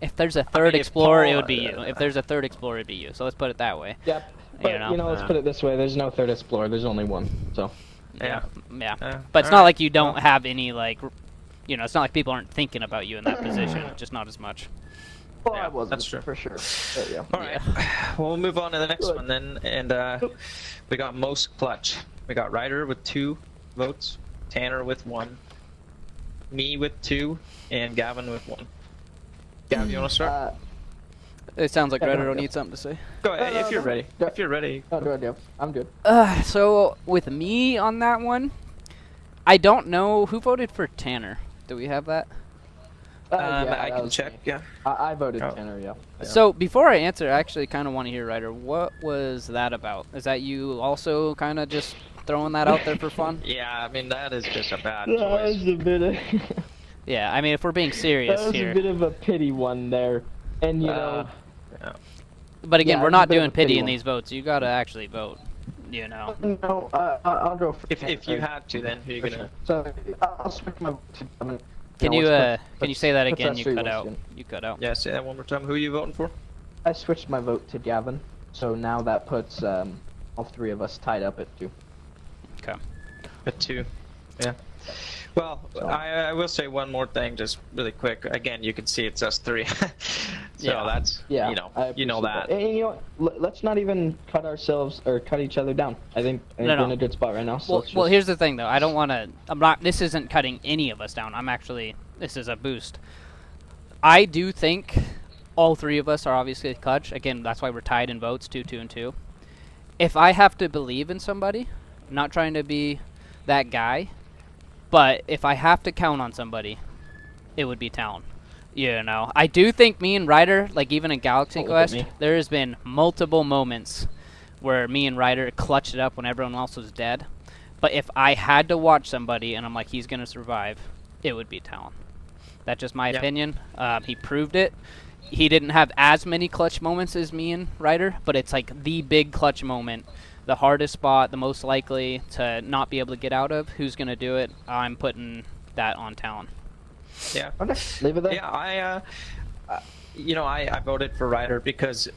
If there's a third if explorer, it Paul, would be you. If there's a third explorer, it'd be you. So let's put it that way. Yep. But, let's put it this way. There's no third explorer. There's only one. So. Yeah. Yeah. Yeah. But it's not Alright. like you don't have any, like, it's not like people aren't thinking about you in that position, just not as much. Well, Yeah, I wasn't, that's true. for sure. But yeah. All right. Well, we'll move on to the next Good. one then. And we got most clutch. We got Ryder with 2 votes, Tanner with 1, me with 2, and Gavin with 1. Gavin, you want to start? It sounds like Yeah, Ryder go will ahead. need something to say. Go ahead, no, if you're no. ready. Yeah. If you're ready. Oh, good, yeah. I'm good. So with me on that one, I don't know who voted for Tanner. Do we have that? Yeah, I that can was check. me. Yeah. I voted Oh. Tanner, yeah. So before I answer, I actually kind of want to hear Ryder. What was that about? Is that you also kind of just throwing that out there for fun? Yeah, I mean that is just a bad That choice. was a bit of Yeah, I mean if we're being serious that was here. a bit of a pity one there, and Yeah. But again, Yeah, we're it's a not bit of doing a pity pity in one. these votes. You gotta actually vote. No, I'll go for. If you had to, then who are you For gonna? sure. So I'll switch my vote to Gavin. Can You you know, can you say that let's again? ask You three cut once out. again. You cut out. Yeah, say that one more time. Who are you voting for? I switched my vote to Gavin, so now that puts all 3 of us tied up at 2. Okay. At 2. Yeah. Well, So- I will say one more thing, just really quick. Again, you can see it's us 3. So Yeah. that's Yeah, you I know appreciate that. And you know, let's not even cut ourselves or cut each other down. I think No, we're no. in a good spot right now. So Well, let's well, just- here's the thing though. I don't want to. I'm not. This isn't cutting any of us down. This is a boost. I do think all 3 of us are obviously clutch. Again, that's why we're tied in votes, 2, 2, and 2. If I have to believe in somebody, I'm not trying to be that guy, but if I have to count on somebody, it would be Talon. I do think me and Ryder, like even in Galaxy Don't look at Quest, me. there has been multiple moments where me and Ryder clutched it up when everyone else was dead. But if I had to watch somebody and I'm like, he's going to survive, it would be Talon. That's just my Yeah. opinion. He proved it. He didn't have as many clutch moments as me and Ryder, but it's like the big clutch moment. The hardest spot, the most likely to not be able to get out of. Who's going to do it? I'm putting that on Talon. Yeah. Okay, leave it there. Yeah, I voted for Ryder because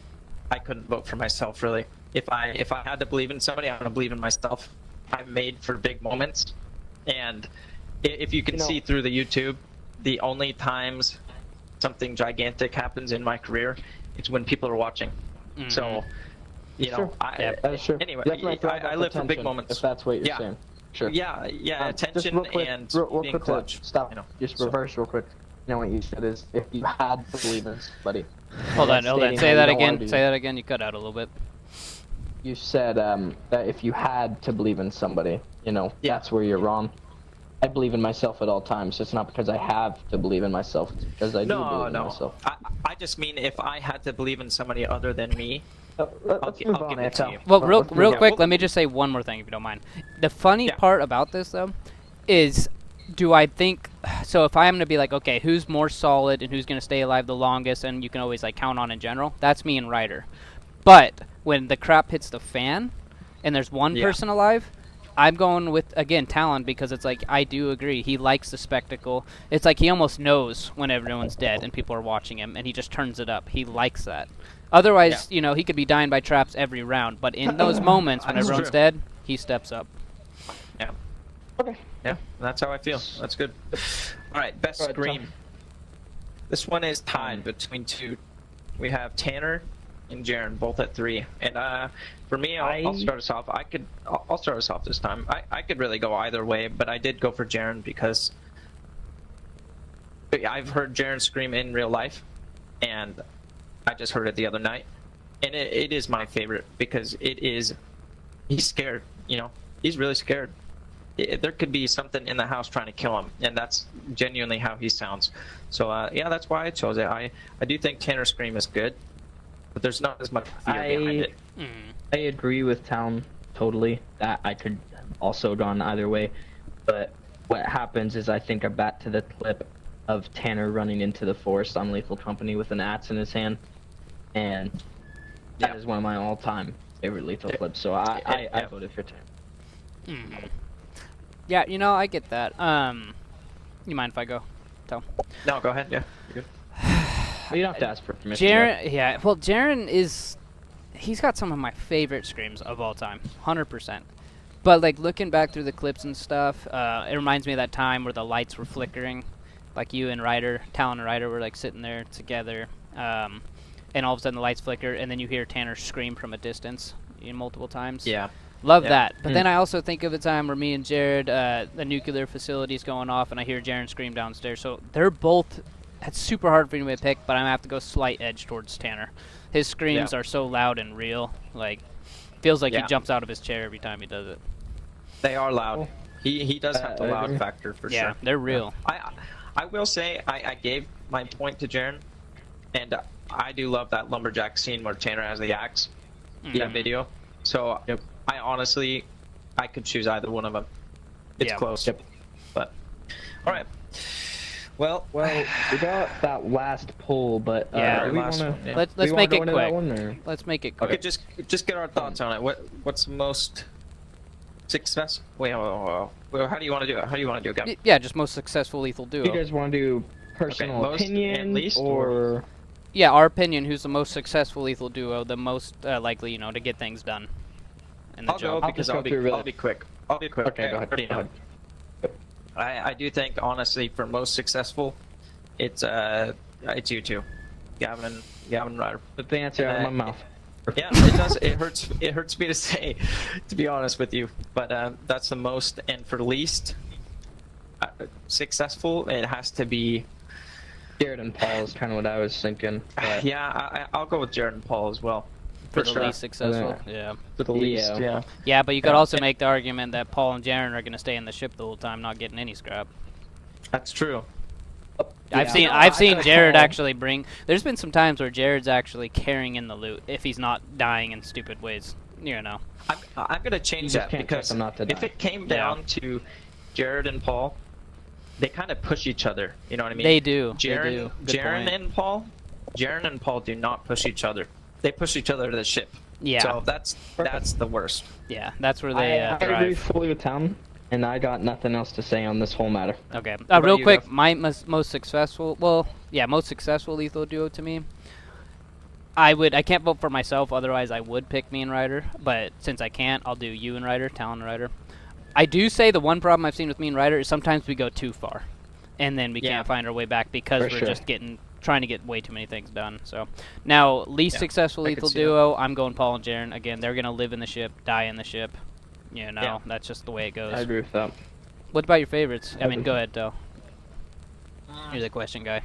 I couldn't vote for myself really. If I had to believe in somebody, I'm gonna believe in myself. I'm made for big moments, and if you can see through the YouTube, the only times something gigantic happens in my career, it's when people are watching. So, Sure. Yeah, That's true. Anyway, Definitely thrive I off live for big attention, moments. If that's what you're Yeah. saying. Sure. Yeah, Just attention real quick, and real being quick, clutch. Stop. You know, Just so- reverse real quick. You know what you said is if you had to believe in somebody. Hold on. Stating Say how that you don't wanna again. do Say it. that again. You cut out a little bit. You said that if you had to believe in somebody, Yeah. that's where you're wrong. I believe in myself at all times. It's not because I have to believe in myself. It's because I do No, believe in no. myself. I just mean if I had to believe in somebody other than me, Let's gi- move I'll on, give it to AFL. you. Well, Let's real move real on. quick, well- let me just say one more thing, if you don't mind. The funny Yeah. part about this, though, is do I think so? If I'm gonna be like, okay, who's more solid and who's gonna stay alive the longest, and you can always like count on in general, that's me and Ryder. But when the crap hits the fan, and there's one Yeah. person alive, I'm going with again Talon, because it's like I do agree he likes the spectacle. It's like he almost knows when everyone's dead and people are watching him, and he just turns it up. He likes that. Otherwise, you know, he could be dying by traps every round. But in those moments when That's everyone's true. dead, he steps up. Yeah. Okay. Yeah, that's how I feel. That's good. All right, best All right, Tom. scream. This one is tied between two. We have Tanner and Jaren both at 3. And for me, I'll start us off. I'll start us off this time. I could really go either way, but I did go for Jaren because I've heard Jaren scream in real life, and I just heard it the other night, and it is my favorite because he's scared. You know, he's really scared. There could be something in the house trying to kill him, and that's genuinely how he sounds. So yeah, that's why I chose it. I do think Tanner Scream is good, but there's not as much fear behind it. I agree with Town totally that I could also gone either way, but what happens is I think back to the clip of Tanner running into the forest on Lethal Company with an axe in his hand, and that Yeah. is one of my all-time favorite Lethal clips. So I Yeah. voted for Tanner. Yeah, you know, I get that. You mind if I go? Tell. No, go ahead. Yeah, you're good. Well, you don't have to ask for permission. Jaren, yeah. Well, Jaren he's got some of my favorite screams of all time, 100%. But like looking back through the clips and stuff, it reminds me of that time where the lights were flickering, like you and Talon and Ryder were like sitting there together, and all of a sudden the lights flicker, and then you hear Tanner scream from a distance, multiple times. Yeah. Love Yeah. that. But then I also think of a time where me and Jared, the nuclear facility's going off, and I hear Jaren scream downstairs. So they're both. It's super hard for me to pick, but I'm gonna have to go slight edge towards Tanner. His screams Yeah. are so loud and real. Like, feels like he Yeah. jumps out of his chair every time he does it. They are loud. He does have the I loud agree. factor for Yeah, sure. they're real. I will say I gave my point to Jaren, and I do love that lumberjack scene where Tanner has the axe. That video. So Yep. I honestly I could choose either one of them. It's Yeah. close. Yep. But all right. Well, Well, we got that last poll, but Yeah. do we Last wanna, one, yeah. Let's do we wanna make go it into quick. that one, or? Let's make it okay, quick. just get our thoughts on it. What's the most success? Wait, well, how do you want to do it? How do you want to do it, Gavin? Yeah, just most successful lethal duo. Do you guys want to do personal most and opinion least, or? Yeah, our opinion. Who's the most successful lethal duo? The most likely, to get things done. In the I'll job. go I'll because just go through real- I'll be quick. I'll be quick. Okay, go ahead. Already Go know. ahead. I do think honestly for most successful, it's you two, Gavin and Ryder. Put the answer out of my mouth. Yeah, it does. It hurts. It hurts me to say, to be honest with you. But that's the most, and for least successful, it has to be. Jared and Paul is kind of what I was thinking. But Yeah, I'll go with Jared and Paul as well. for the sure. least successful. Yeah. For the least, yeah. Yeah, but you could Yeah. also make the argument that Paul and Jaren are going to stay in the ship the whole time, not getting any scrap. That's true. I've Yeah. seen No, I've I seen could Jared call- actually bring. There's been some times where Jared's actually carrying in the loot if he's not dying in stupid ways. I'm gonna change just that can't because trust them not to if die. it came Yeah. down to Jared and Paul, they kind of push each other. You know what I mean? They do. Jaren, They do. Good Jaren point. and Paul do not push each other. They push each other to the ship. Yeah. So that's the worst. Yeah, that's where they I agree thrive. fully with Tom, and I got nothing else to say on this whole matter. Okay. about Real you, quick, Jeff? my most successful. Well, yeah, most successful lethal duo to me. I can't vote for myself, otherwise I would pick me and Ryder. But since I can't, I'll do you and Ryder, Talon and Ryder. I do say the one problem I've seen with me and Ryder is sometimes we go too far, and then we Yeah. can't find our way back because For we're sure. just trying to get way too many things done. So now, least Yeah, successful I could lethal see that. duo, I'm going Paul and Jaren. Again, they're gonna live in the ship, die in the ship. Yeah. That's just the way it goes. I agree with that. What about your favorites? I mean, agree. go ahead, Del. You're the question guy.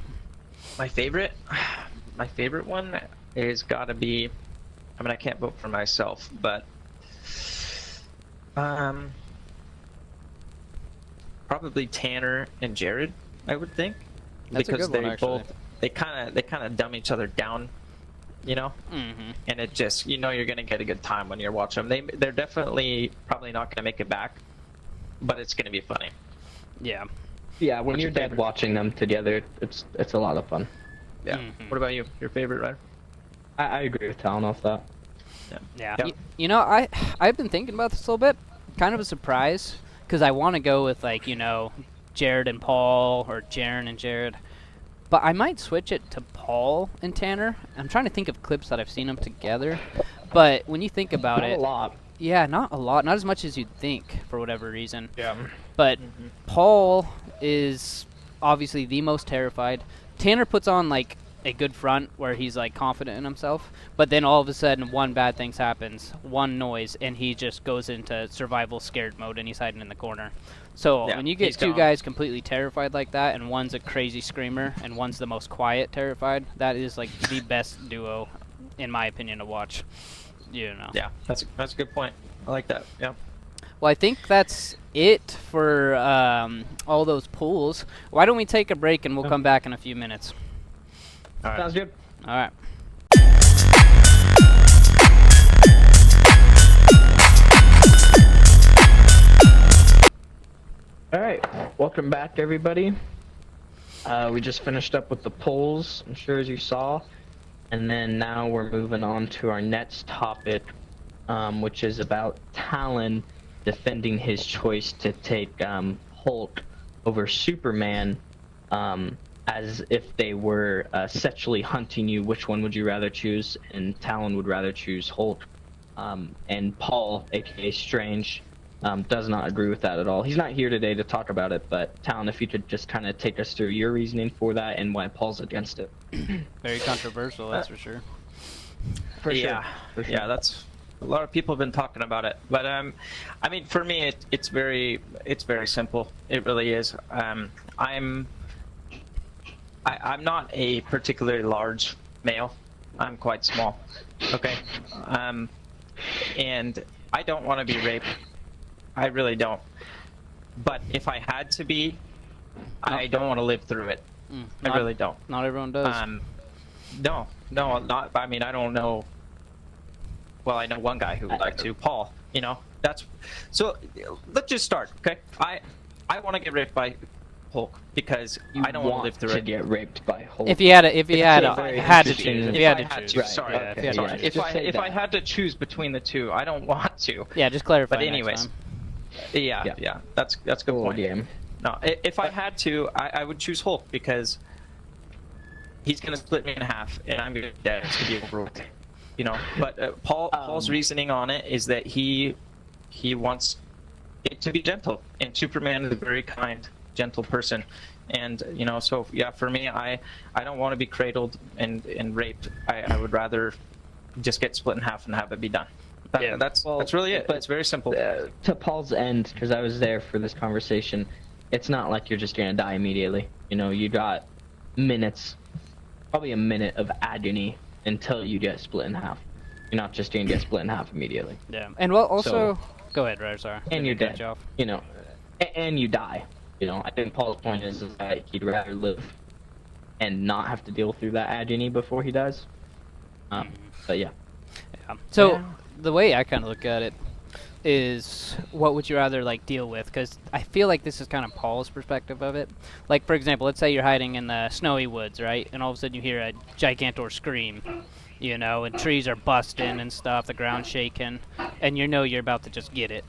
My favorite one is gotta be. I mean, I can't vote for myself, but probably Tanner and Jared. I would think That's a because good one, they actually. both they kind of dumb each other down you know. Mm-hmm. And it just, you're gonna get a good time when you're watching them. They're definitely probably not gonna make it back, but it's gonna be funny. Yeah. Yeah, when What's you're your dead favorite? watching them together, it's a lot of fun. Yeah. Mhm. What about you? Your favorite, right? I agree with Talon off that. Yeah. Yep. You know, I've been thinking about this a little bit. Kind of a surprise because I want to go with like Jared and Paul or Jaren and Jared, but I might switch it to Paul and Tanner. I'm trying to think of clips that I've seen them together, but when you think about Not it, a lot. yeah, not a lot, not as much as you'd think for whatever reason. Yeah. But Paul is obviously the most terrified. Tanner puts on like a good front where he's like confident in himself, but then all of a sudden one bad thing happens, one noise, and he just goes into survival scared mode and he's hiding in the corner. So Yeah, when you get he's two gone. guys completely terrified like that, and one's a crazy screamer and one's the most quiet terrified, that is like the best duo, in my opinion, to watch. Yeah, that's a good point. I like that. Yeah. Well, I think that's it for all those pools. Why don't we take a break and we'll come back in a few minutes? All right. Sounds good. All right. All right, welcome back, everybody. We just finished up with the polls, I'm sure as you saw, and then now we're moving on to our next topic, which is about Talon defending his choice to take Hulk over Superman, as if they were sexually hunting you. Which one would you rather choose? And Talon would rather choose Hulk. And Paul, aka Strange, does not agree with that at all. He's not here today to talk about it, but Talon, if you could just kind of take us through your reasoning for that and why Paul's against it. Very controversial, that's for sure. For Yeah. For sure. Yeah, that's a lot of people have been talking about it. But I mean, for me, it's very simple. It really is. I'm not a particularly large male. I'm quite small. Okay. And I don't want to be raped. I really don't. But if I had to be, I don't want to live through it. I really don't. Not everyone does. No, not. I mean, I don't know. Well, I know one guy who would like to, Paul. That's. So let's just start, okay? I want to get raped by Hulk because I don't want to live through to it. get raped by Hulk. if you had to, a very had to interesting- choose, if If you had I to had choose, to, Right, sorry, yeah, if you had to sorry. choose. If Just say I that. had to choose between the two, I don't want to. Yeah, just clarify. But next anyways, time. yeah, that's a good Cool point. game. No, if I had to, I would choose Hulk because he's gonna split me in half, and I'm gonna be dead. It's gonna be over with, But Paul's reasoning on it is that he wants it to be gentle, and Superman is a very kind, gentle person, and so yeah, for me, I don't want to be cradled and raped. I would rather just get split in half and have it be done. That's really it. but, It's very simple. To Paul's end, because I was there for this conversation, it's not like you're just gonna die immediately. You got minutes, probably a minute of agony until you get split in half. You're not just gonna get split in half immediately. Yeah, and well, also, go ahead, Ryder. Sorry. And Didn't you're cut dead. you off. And you die. I think Paul's point is that he'd rather live and not have to deal through that agony before he dies. But yeah. Yeah. So Yeah. the way I kind of look at it is, what would you rather deal with? Because I feel like this is kind of Paul's perspective of it. Like, for example, let's say you're hiding in the snowy woods, right? And all of a sudden you hear a gigantor scream, and trees are busting and stuff, the ground's shaking, and you're about to just get it.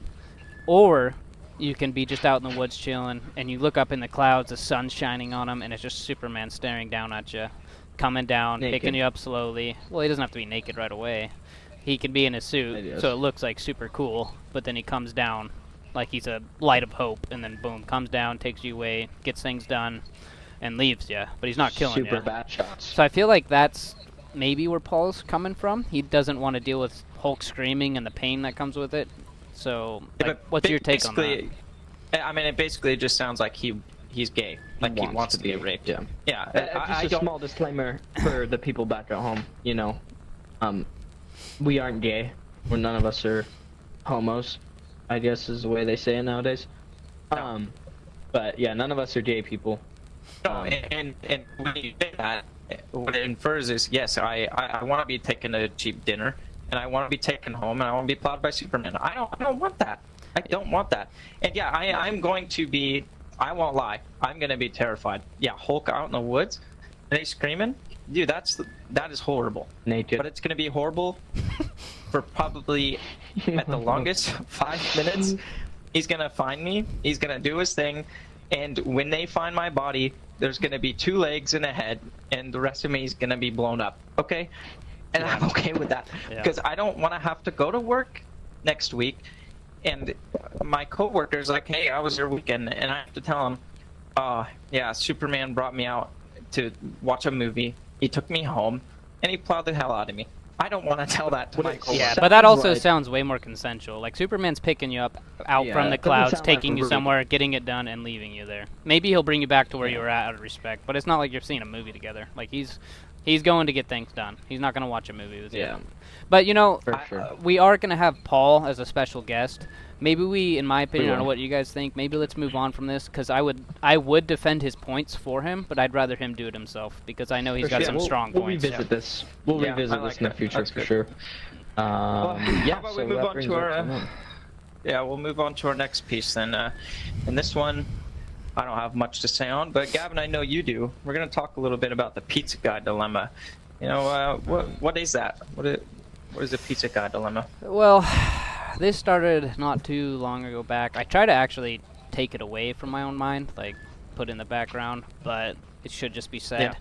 Or you can be just out in the woods chilling, and you look up in the clouds, the sun's shining on them, and it's just Superman staring down at you, coming down, Naked. picking you up slowly. Well, he doesn't have to be naked right away. He can be in a suit, so it looks like super cool, but then he comes down like he's a light of hope, and then boom, comes down, takes you away, gets things done, and leaves you. But he's not killing you. Super bad shots. So I feel like that's maybe where Paul's coming from. He doesn't want to deal with Hulk screaming and the pain that comes with it. So, But what's your take on that? basically, I mean, it basically just sounds like he's gay. Like he wants to get raped. Yeah. Yeah. Just I a don't. small disclaimer for the people back at home. We aren't gay. None of us are homos, I guess is the way they say it nowadays. No. But yeah, none of us are gay people. No, and when you say that, what it infers is, yes, I want to be taken to a cheap dinner, and I want to be taken home, and I want to be plowed by Superman. I don't want that. I don't want that. And yeah, I'm going to be, I won't lie, I'm going to be terrified. Yeah, Hulk out in the woods, and he's screaming. Dude, that is horrible. Naked. But it's going to be horrible for probably, at the longest, 5 minutes. He's going to find me. He's going to do his thing. And when they find my body, there's going to be 2 legs and a head, and the rest of me is going to be blown up. Okay? And I'm okay with that. Yeah. Because I don't want to have to go to work next week. And my coworker's like, hey, how was your weekend? And I have to tell him, yeah, Superman brought me out to watch a movie. He took me home, and he plowed the hell out of me. I don't want to tell that to my coworker. Yeah, but that also like- sounds way more consensual. Like Superman's picking you up out Yeah, from the it doesn't clouds, sound like taking you we're- somewhere, getting it done, and leaving you there. Maybe he'll bring you back to where you were at out of respect, but it's not like you're seeing a movie together. Like he's going to get things done. He's not going to watch a movie with you. Yeah. But you know, For sure. we are going to have Paul as a special guest. Maybe we, in my opinion, I don't know will. what you guys think. Maybe let's move on from this because I would defend his points for him, but I'd rather him do it himself because I know he's For got sure. some we'll, strong we'll points. Revisit this. We'll Yeah, revisit I this like in the that. future That's for good. sure. Yeah, how about we so move that on brings to us our, to- yeah, we'll move on to our next piece then. And this one, I don't have much to say on, but Gavin, I know you do. We're going to talk a little bit about the pizza guy dilemma. You know, what is that? What is the pizza guy dilemma? Well, this started not too long ago back. I try to actually take it away from my own mind, like put in the background, but it should just be said.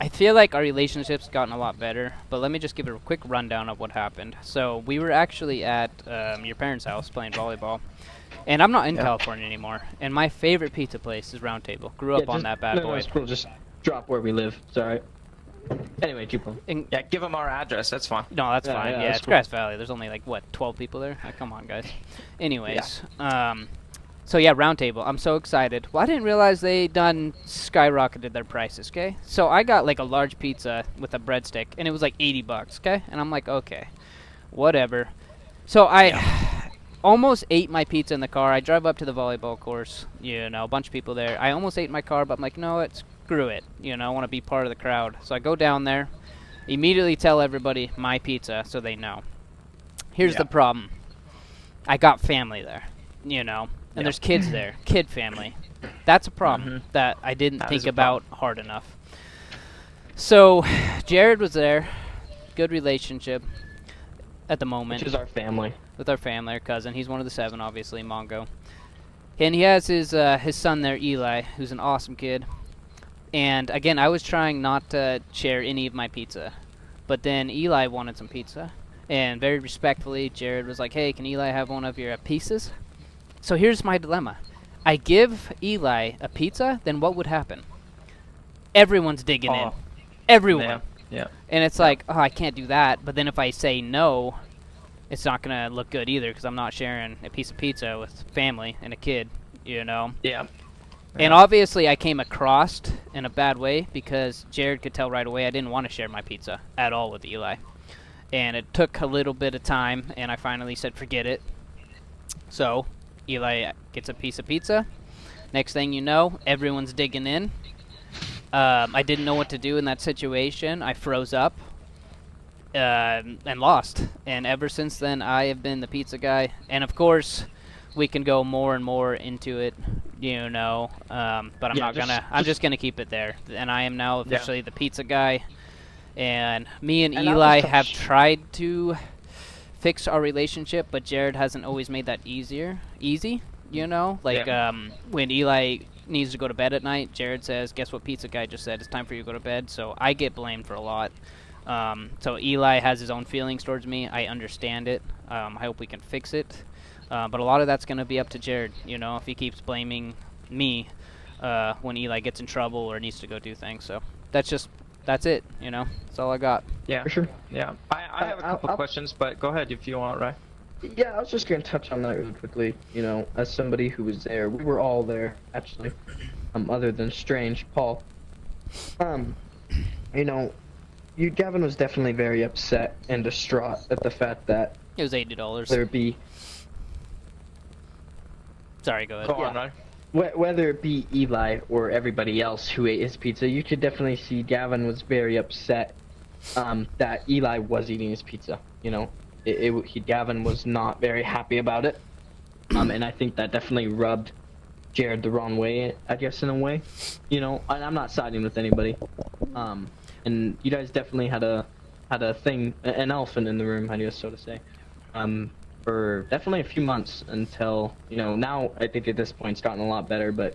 I feel like our relationship's gotten a lot better, but let me just give a quick rundown of what happened. So we were actually at your parents' house playing volleyball, and I'm not in California anymore. And my favorite pizza place is Round Table. Grew up Yeah, on just- that bad no, boy. it's cool. Just drop where we live. It's alright. Anyway, keep on. And- Yeah, give them our address. That's fine. No, that's Yeah, fine. yeah, Yeah, that's it's cool. Grass Valley. There's only like what 12 people there. Come on, guys. Anyways, so yeah, Round Table. I'm so excited. Well, I didn't realize they done skyrocketed their prices. Okay, so I got like a large pizza with a breadstick, and it was like $80. Okay, and I'm like, okay, whatever. So I almost ate my pizza in the car. I drive up to the volleyball course. You know, a bunch of people there. I almost ate in my car, but I'm like, no, screw it. You know, I want to be part of the crowd. So I go down there, immediately tell everybody my pizza so they know. Here's the problem. I got family there, you know, and there's kids there, kid family. That's a problem that I didn't That think is a about hard enough. So Jared was there, good relationship at the moment Which is our family. with our family, our cousin. He's one of the 7, obviously, Mongo. And he has his son there, Eli, who's an awesome kid. And again, I was trying not to share any of my pizza. But then Eli wanted some pizza. And very respectfully, Jared was like, hey, can Eli have one of your pieces? So here's my dilemma. I give Eli a pizza, then what would happen? Everyone's digging in. Oh. Everyone. Yeah. Yeah. And it's like, oh, I can't do that. But then if I say no, it's not going to look good either because I'm not sharing a piece of pizza with family and a kid, you know? Yeah. And obviously I came across in a bad way because Jared could tell right away I didn't want to share my pizza at all with Eli. And it took a little bit of time, and I finally said, forget it. So Eli gets a piece of pizza. Next thing you know, everyone's digging in. I didn't know what to do in that situation. I froze up and lost. And ever since then, I have been the pizza guy. And of course, we can go more and more into it, you know. But I'm Yeah, not gonna. I'm just gonna keep it there. And I am now officially the pizza guy. And me and And I'll Eli just have touch- tried to fix our relationship, but Jared hasn't always made that easy, you know? Like, when Eli needs to go to bed at night, Jared says, guess what pizza guy just said? It's time for you to go to bed. So I get blamed for a lot. So Eli has his own feelings towards me. I understand it. I hope we can fix it. But a lot of that's going to be up to Jared, you know, if he keeps blaming me when Eli gets in trouble or needs to go do things. So that's it, you know? That's all I got. Yeah. For sure. Yeah. I have a couple I'll- questions, but go ahead if you want, right? Yeah, I was just gonna touch on that really quickly. You know, as somebody who was there, we were all there actually. Other than Strange, Paul. You know, Gavin was definitely very upset and distraught at the fact that It was $80. there'd be. Sorry, go ahead. Go Yeah. on, right? whether it be Eli or everybody else who ate his pizza, you could definitely see Gavin was very upset that Eli was eating his pizza. You know, Gavin was not very happy about it, and I think that definitely rubbed Jared the wrong way, I guess, in a way. You know, and I'm not siding with anybody. And you guys definitely had a thing, an elephant in the room, I guess, so to say. For definitely a few months until, you know, now I think at this point it's gotten a lot better, but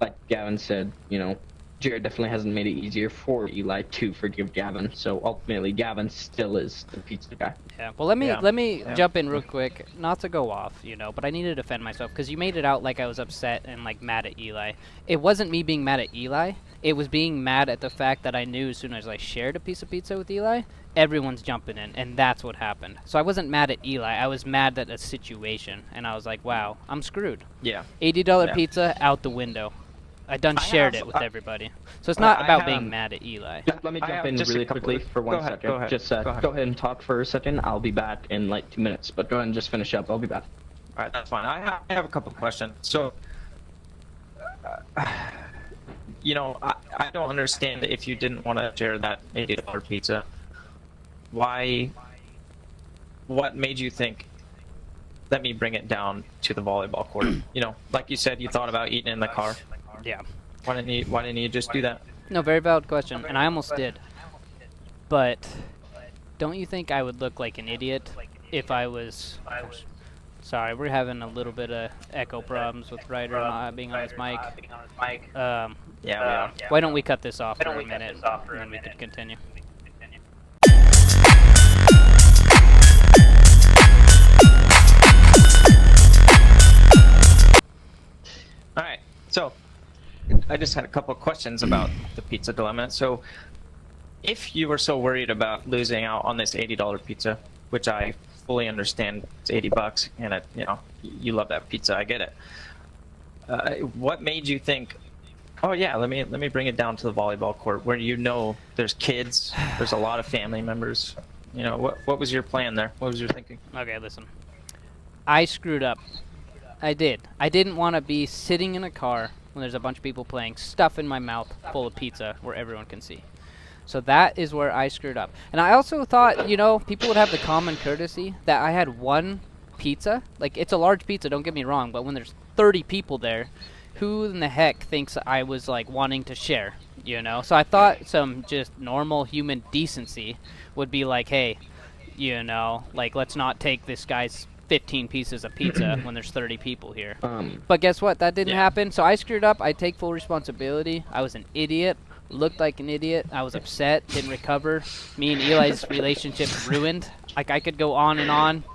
like Gavin said, you know, Jared definitely hasn't made it easier for Eli to forgive Gavin, so ultimately Gavin still is the pizza guy. Yeah. Well, let me jump in real quick, not to go off, you know, but I need to defend myself because you made it out like I was upset and like mad at Eli. It wasn't me being mad at Eli. It was being mad at the fact that I knew as soon as I shared a piece of pizza with Eli, everyone's jumping in, and that's what happened. So I wasn't mad at Eli. I was mad at a situation, and I was like, wow, I'm screwed. Yeah. $80 pizza out the window. I shared it with everybody. So it's not about being mad at Eli. Let me jump in really quickly for 1 second. Go ahead. Just go ahead and talk for a second. I'll be back in like 2 minutes, but go ahead and just finish up. I'll be back. All right, that's fine. I have a couple questions. So, you know, I don't understand if you didn't want to share that $80 pizza. Why? What made you think, let me bring it down to the volleyball court? You know, like you said, you thought about eating in the car. Yeah. Why didn't you just do that? No, very valid question, and I almost did. But don't you think I would look like an idiot if I was... Sorry, we're having a little bit of echo problems with Ryder not being on his mic. Yeah, we are. Why don't we cut this off for a minute, and then we can continue. All right, so I just had a couple of questions about the pizza dilemma. So, if you were so worried about losing out on this $80 pizza, which I fully understand, it's $80, and you know, you love that pizza, I get it. What made you think, oh yeah, let me bring it down to the volleyball court, where you know there's kids, there's a lot of family members. You know, what was your plan there? What was your thinking? Okay, listen. I screwed up. I did. I didn't want to be sitting in a car when there's a bunch of people playing, stuff in my mouth full of pizza where everyone can see. So that is where I screwed up. And I also thought, you know, people would have the common courtesy that I had one pizza. Like, it's a large pizza, don't get me wrong, but when there's 30 people there, who in the heck thinks I was, like, wanting to share, you know? So I thought some just normal human decency would be like, hey, you know, like, let's not take this guy's 15 pieces of pizza when there's 30 people here. But guess what? That didn't happen. So I screwed up. I take full responsibility. I was an idiot. Looked like an idiot. I was upset. Didn't recover. Me and Eli's relationship ruined. Like, I could go on and on.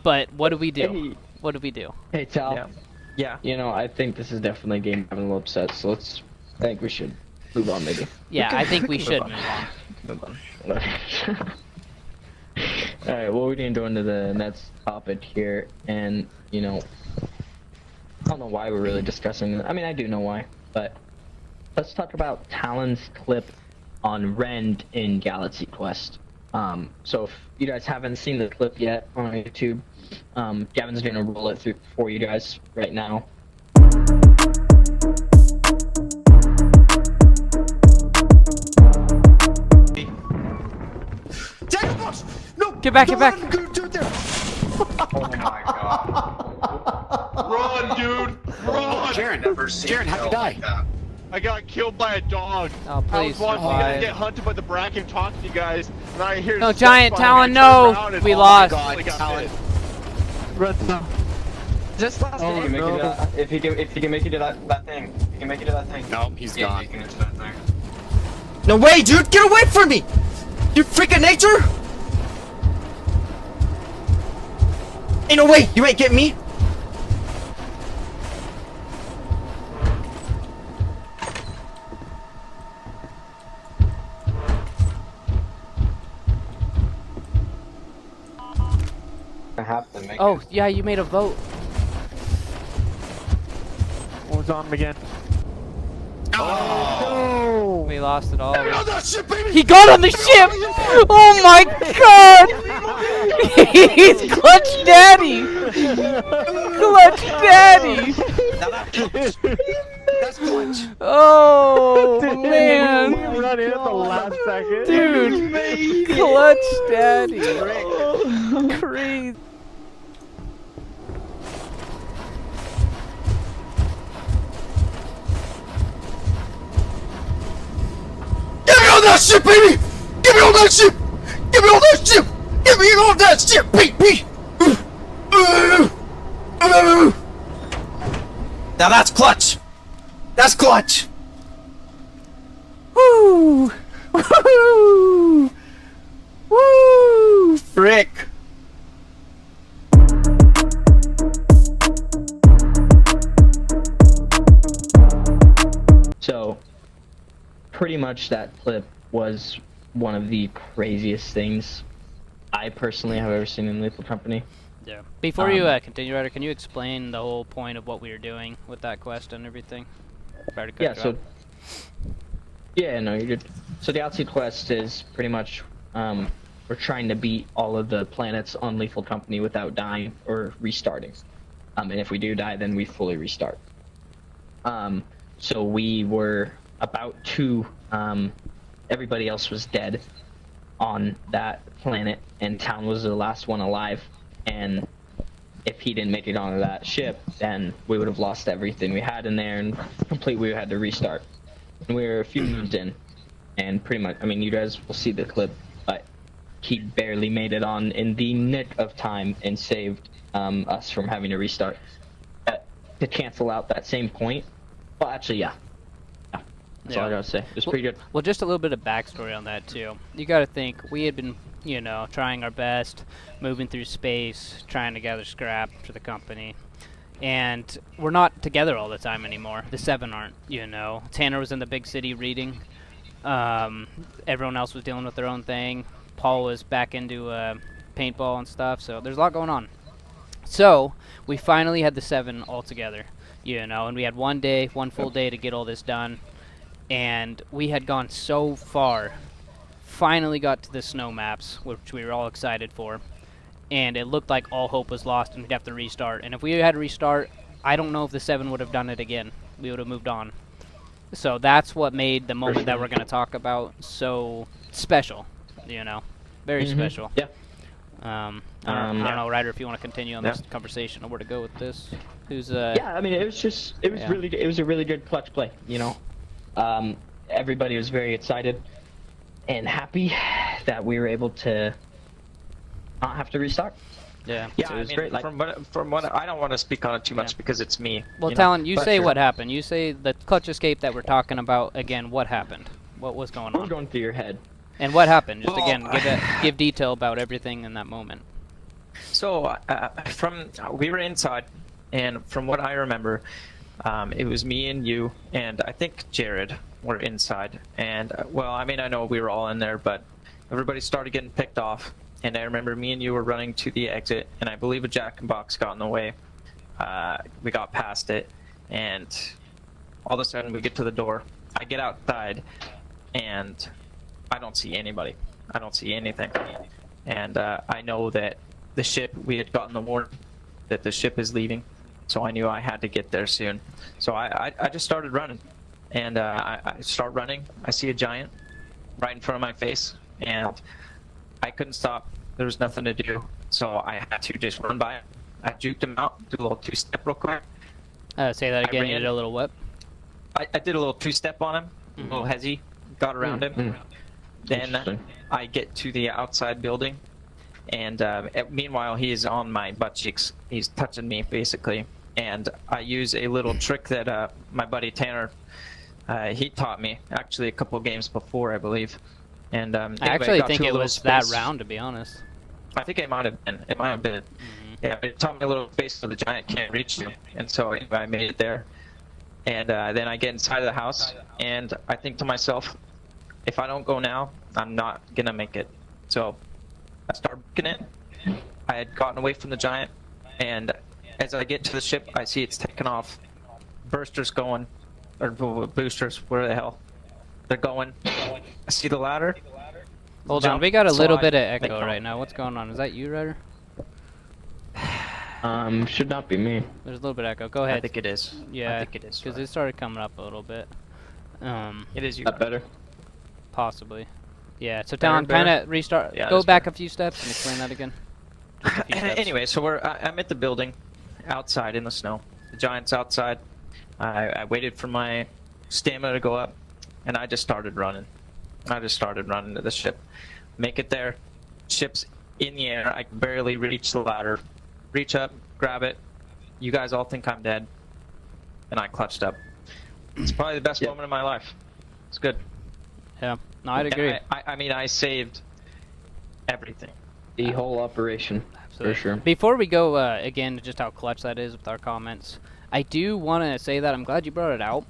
But what do we do? Hey. What do we do? Hey, Tal. Yeah. You know, I think this is definitely a game having a little upset, so I think we should move on, maybe. Yeah, I think we should move on. Alright, well, we're going to go into the next topic here, and, you know, I don't know why we're really discussing it. I mean, I do know why, but let's talk about Talon's clip on Rend in Galaxy Quest. So if you guys haven't seen the clip yet on YouTube, Gavin's going to roll it through for you guys right now. Get back, get back! Oh my god. Run, dude! Run! Jaren, how'd you die? I got killed by a dog. Oh, I was please watching survive. it get hunted by the bracken talking to you guys, and I hear No, this Giant stuff behind me. Talon, I turn no! around and We oh my lost. God, I got Talon. bit. Just last Oh, minute, bro. if he can make it to that thing. If he can make it to that thing. No, he's gone. He can get to that thing. No way, dude! Get away from me! You freaking nature! Ain't no way! You ain't getting me! I have to make Oh, yeah, you made a vote. What was on him again? Oh! We lost it all. On that shit, baby! He got on the ship! Oh my god! He's Clutch Daddy! Clutch Daddy! Now that's clutch. Oh Did man, we run in at the last second? dude, clutch daddy, crazy. Give me all that shit, baby! Give me all that shit! Give me all that shit! Give me all that shit, baby! Now that's clutch! That's clutch! Woo! Woo! Woo! Frick! So, pretty much that clip was one of the craziest things I personally have ever seen in Lethal Company. Yeah. Before you continue, Ryder, can you explain the whole point of what we were doing with that quest and everything? Sorry to cut Yeah, you so... off. Yeah, no, you're good. So the Altitude quest is pretty much, we're trying to beat all of the planets on Lethal Company without dying or restarting. And if we do die, then we fully restart. So we were about to, everybody else was dead on that planet, and Town was the last one alive, and if he didn't make it onto that ship, then we would have lost everything we had in there, and we had to restart. And we were a few moves in, and pretty much, I mean, you guys will see the clip, but he barely made it on in the nick of time and saved us from having to restart. To cancel out that same point, well, actually, yeah. That's all I gotta say. It's pretty good. Well, just a little bit of backstory on that too. You got to think we had been, you know, trying our best, moving through space, trying to gather scrap for the company, and we're not together all the time anymore. The 7 aren't, you know. Tanner was in the big city reading. Everyone else was dealing with their own thing. Paul was back into paintball and stuff. So there's a lot going on. So we finally had the 7 all together, you know, and we had one full day to get all this done. And we had gone so far, finally got to the snow maps, which we were all excited for, and it looked like all hope was lost and we'd have to restart. And if we had to restart, I don't know if the 7 would have done it again. We would have moved on. So that's what made the moment that we're going to talk about so special, you know, very special. Yeah. I don't know, Ryder, if you want to continue on this conversation or where to go with this. Who's Yeah, I mean, it was a really good clutch play, you know. Everybody was very excited and happy that we were able to not have to restart. Yeah. Yeah, So it was I mean, great. Like, from what I don't want to speak on it too much because it's me. Well, you know, Talon, you but say sure. what happened. You say the clutch escape that we're talking about again. What happened? What was going what was on? going through your head? And what happened? Just Well, again, give detail about everything in that moment. So we were inside, and from what I remember, it was me and you, and I think Jared were inside. And well, I mean, I know we were all in there, but everybody started getting picked off. And I remember me and you were running to the exit, and I believe a jack-in-box got in the way. We got past it, and all of a sudden we get to the door. I get outside, and I don't see anybody. I don't see anything. And I know that the ship, we had gotten the warning that the ship is leaving, so I knew I had to get there soon. So I just started running, and I start running. I see a giant right in front of my face, and I couldn't stop. There was nothing to do, so I had to just run by him. I juked him out, do a little two-step real quick. Say that again. You ran. did a little what? I did a little two-step on him, a little hezzy, got around him. Then Interesting. I get to the outside building, and meanwhile he's on my butt cheeks. He's touching me basically, and I use a little trick that my buddy Tanner he taught me actually a couple of games before, I believe. And I anyway, actually got think to a it little was that space. round, to be honest. I think it might have been. It might have been. Yeah, it taught me a little space so the giant can't reach you, and so anyway, I made it there. And then I get inside of the house, and I think to myself, if I don't go now, I'm not gonna make it. So I start booking it. I had gotten away from the giant, and as I get to the ship, I see it's taking off. Bursters going, or boosters, where the hell? They're going. I see the ladder. Hold on, Jump. we got a So little I bit of make echo off. right now. What's going on? Is that you, Ryder? Should not be me. There's a little bit of echo. Go I ahead. think it is. Yeah, I think it is. because Right. it started coming up a little bit. It is you. That better? Possibly. Yeah. So Better, Talon, kind of restart. Yeah, go that's back better. a few steps and explain that again. Just a few steps. Anyway, so I'm at the building, outside in the snow. The Giants outside. I waited for my stamina to go up, and I just started running. I just started running to the ship. Make it there. Ship's in the air. I can barely reach the ladder. Reach up, grab it. You guys all think I'm dead, and I clutched up. It's probably the best Yep. moment of my life. It's good. Yeah. No, I'd And agree. I mean, I saved everything. The whole operation. Absolutely. For sure. Before we go, again, to just how clutch that is with our comments, I do want to say that I'm glad you brought it out,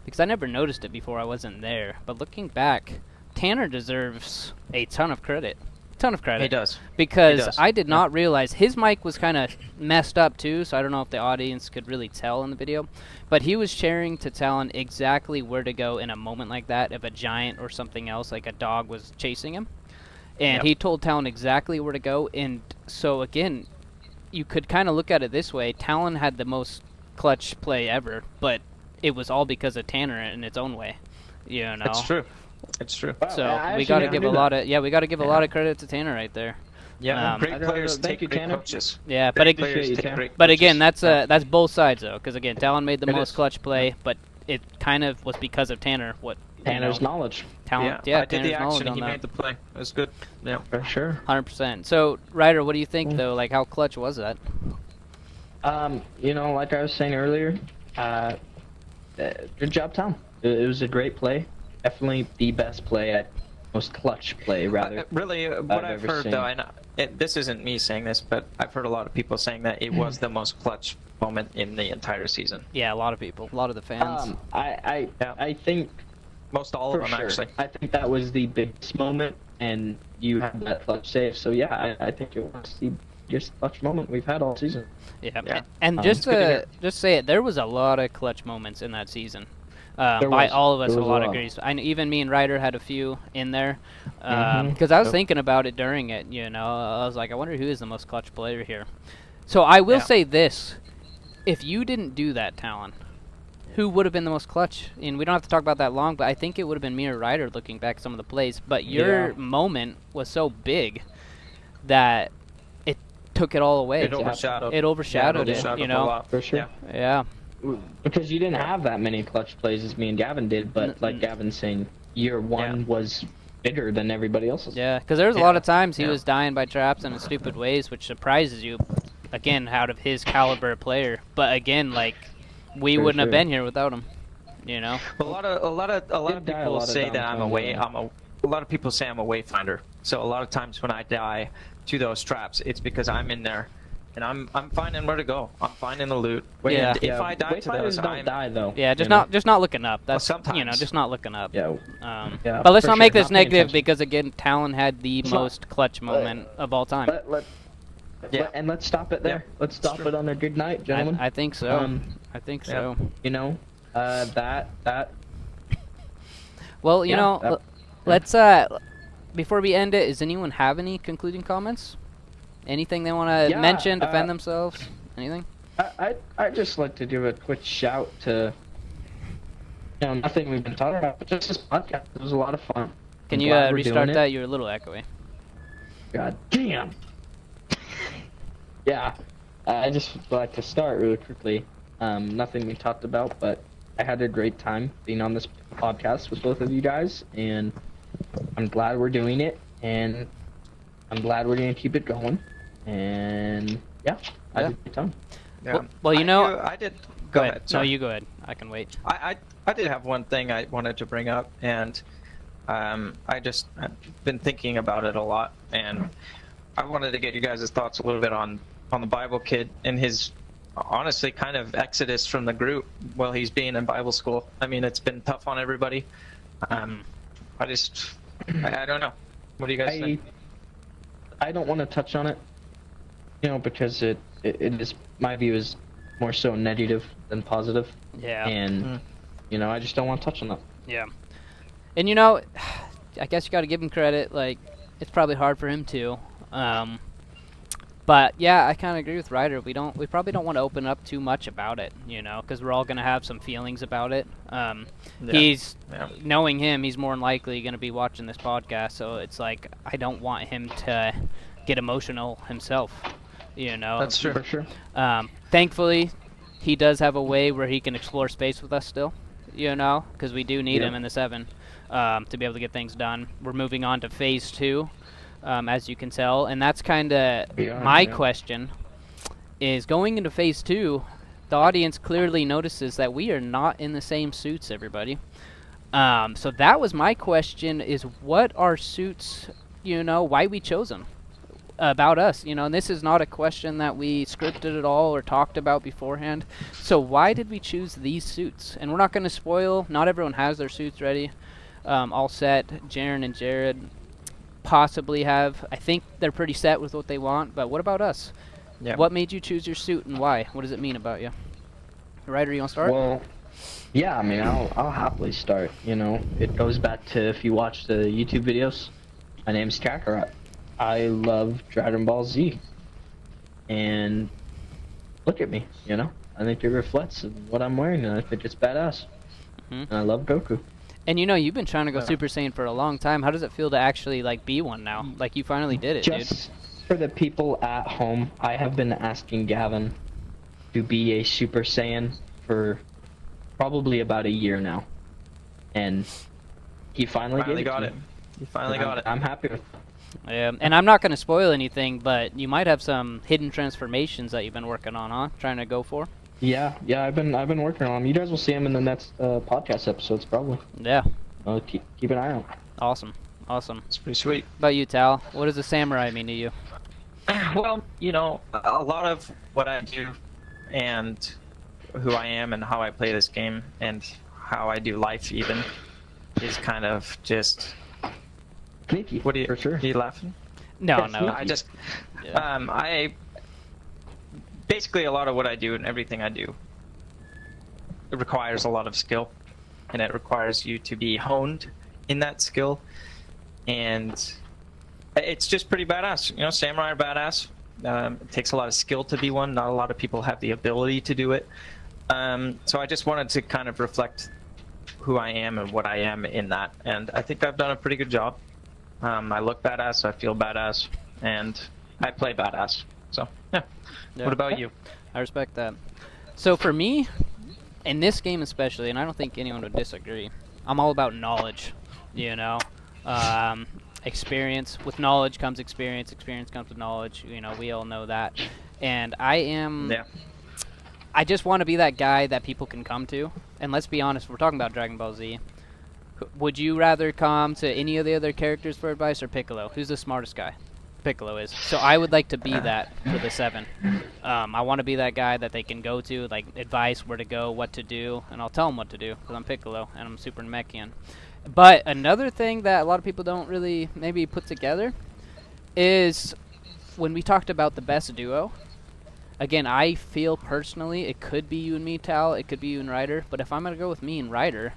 because I never noticed it before I wasn't there. But looking back, Tanner deserves a ton of credit. Ton of credit. He does. Because He does. I did not realize his mic was kind of messed up too, so I don't know if the audience could really tell in the video. But he was sharing to Talon exactly where to go in a moment like that if a giant or something else, like a dog, was chasing him. And Yep. he told Talon exactly where to go. And so, again, you could kind of look at it this way. Talon had the most clutch play ever, but it was all because of Tanner in its own way. You know? It's true. It's true. So I we actually got to never give knew a that. lot of we got to give a lot of credit to Tanner right there. Yeah, Um, great I don't players know. take Thank you, great Tanner. coaches. Yeah, Great but players you, take Tanner. great But again, coaches. that's both sides though, because again, Talon made the It most is. clutch play, but it kind of was because of Tanner. What Tanner's knowledge. talent? Yeah, I did Tanner's the knowledge action. on He that. made the play. It was good. Yeah. For sure. 100%. So, Ryder, what do you Mm. think though? Like, how clutch was that? You know, like I was saying earlier, good job, Tom. It was a great play. Definitely the best play, most clutch play, rather. Really, what I've I've ever heard seen. though, and this isn't me saying this, but I've heard a lot of people saying that it was the most clutch moment in the entire season. Yeah, a lot of people, a lot of the fans. Yeah. I think Most all for of them, sure. actually. I think that was the biggest moment, and you had that clutch save. So yeah, I think it was the biggest clutch moment we've had all season. Yeah, Yeah. and It's just good to hear. just say it, there was a lot of clutch moments in that season. There By was. all of us, There a was a lot lot. agrees. Even me and Ryder had a few in there, Mhm. because I was Yep. thinking about it during it. You know, I was like, I wonder who is the most clutch player here. So I will Yeah. say this: if you didn't do that, Talon, who would have been the most clutch? And we don't have to talk about that long, but I think it would have been me or Ryder looking back at some of the plays. But your Yeah. moment was so big that it took it all away. It overshadowed. It overshadowed Yeah, it, overshadowed you a know? lot. For sure. Yeah. Yeah. Because you didn't have that many clutch plays as me and Gavin did, but like Mm-mm. Gavin's saying, year one Yeah. was bigger than everybody else's. Yeah, because there was a lot Yeah, of times he yeah. was dying by traps and in stupid ways, which surprises you, again, out of his caliber player. But again, like, we For wouldn't have sure. been here without him, you know? A lot of Did die a people lot of say that I'm a downtime, way. though. A lot of people say I'm a wayfinder. So a lot of times when I die to those traps, it's because I'm in there, and I'm finding where to go. I'm finding the loot. Yeah. And if I die to Wayfinders those, don't I'm die though. Yeah, just you know? not looking up. That's you know, sometimes. just not looking up. Yeah. Yeah, But let's for not sure, make this not paying negative attention. because again, Talon had the It's not- most clutch moment of all time. Yeah. And let's stop it there. Yeah, Let's stop true. it on a good night, gentlemen. I think so. Um, I think yeah. so. You know, that Well, you Yeah, know, that- let's before we end it, does anyone have any concluding comments? Anything they want to Yeah, mention, defend uh, themselves? Anything? I'd just like to give a quick shout to, you know, nothing we've been talking about, but just this podcast. It was a lot of fun. Can I'm you glad we're restart doing it. that? You're a little echoey. God damn. Yeah, I just would like to start really quickly. Nothing we talked about, but I had a great time being on this podcast with both of you guys, and I'm glad we're doing it, and I'm glad we're gonna keep it going. And yeah, I Yeah. had a good time. Yeah. Well, you know, I did. Go ahead. No, Sorry. you go ahead. I can wait. I did have one thing I wanted to bring up, and I've been thinking about it a lot, and I wanted to get you guys' thoughts a little bit on the Bible kid and his honestly kind of exodus from the group while he's being in Bible school. I mean, it's been tough on everybody. I don't know. What do you guys think? I don't want to touch on it, you know, because it is, my view is more so negative than positive, Yeah. and you know, I just don't want to touch on that. Yeah. And you know, I guess you got to give him credit. Like, it's probably hard for him too. But yeah, I kind of agree with Ryder. We probably don't want to open up too much about it, you know, because we're all gonna have some feelings about it. He's knowing him, he's more than likely gonna be watching this podcast, so it's like I don't want him to get emotional himself, you know. That's true. For sure. Thankfully, he does have a way where he can explore space with us still, you know, because we do need him in the 7 to be able to get things done. We're moving on to phase 2. As you can tell, and that's kind of my question, is going into phase 2, the audience clearly notices that we are not in the same suits, everybody. So that was my question, is what are suits, you know, why we chose them, about us, you know, and this is not a question that we scripted at all or talked about beforehand. So why did we choose these suits? And we're not going to spoil, not everyone has their suits ready, all set. Jaren and Jared possibly have. I think they're pretty set with what they want, but what about us? Yeah. What made you choose your suit and why? What does it mean about you? Ryder, you want to start? Well, yeah, I mean, I'll happily start. You know, it goes back to if you watch the YouTube videos. My name's Kakarot. I love Dragon Ball Z, and look at me. You know, I think it reflects what I'm wearing, and I think it's badass. And I love Goku. And you know, you've been trying to go Super Saiyan for a long time. How does it feel to actually like be one now? Like you finally did it, Just for the people at home, I have been asking Gavin to be a Super Saiyan for probably about a year now, and he finally got it. You finally got it. I'm happy with it. Yeah, and I'm not going to spoil anything, but you might have some hidden transformations that you've been working on, huh? Trying to go for. Yeah, I've been working on them. You guys will see them in the next podcast episodes, probably. Yeah. Keep an eye out. Awesome. It's pretty sweet. What about you, Tal? What does a samurai mean to you? Well, you know, a lot of what I do and who I am and how I play this game and how I do life even is kind of just... Sneaky, What are you, for sure. are you laughing? No. I just... I... Basically, a lot of what I do and everything I do, it requires a lot of skill, and it requires you to be honed in that skill, and it's just pretty badass. You know, samurai are badass. It takes a lot of skill to be one. Not a lot of people have the ability to do it. So I just wanted to kind of reflect who I am and what I am in that, and I think I've done a pretty good job. I look badass, I feel badass, and I play badass. So, yeah. What about you? I respect that. So for me, in this game especially, and I don't think anyone would disagree, I'm all about knowledge, you know. Experience. With knowledge comes experience. Experience comes with knowledge. You know, we all know that. And I am... Yeah. I just want to be that guy that people can come to. And let's be honest, we're talking about Dragon Ball Z. Would you rather come to any of the other characters for advice or Piccolo? Who's the smartest guy? Piccolo is. So I would like to be that for the 7. I want to be that guy that they can go to, like advice, where to go, what to do, and I'll tell them what to do because I'm Piccolo and I'm Super Namekian. But another thing that a lot of people don't really maybe put together is when we talked about the best duo. Again, I feel personally it could be you and me, Tal. It could be you and Ryder. But if I'm going to go with me and Ryder,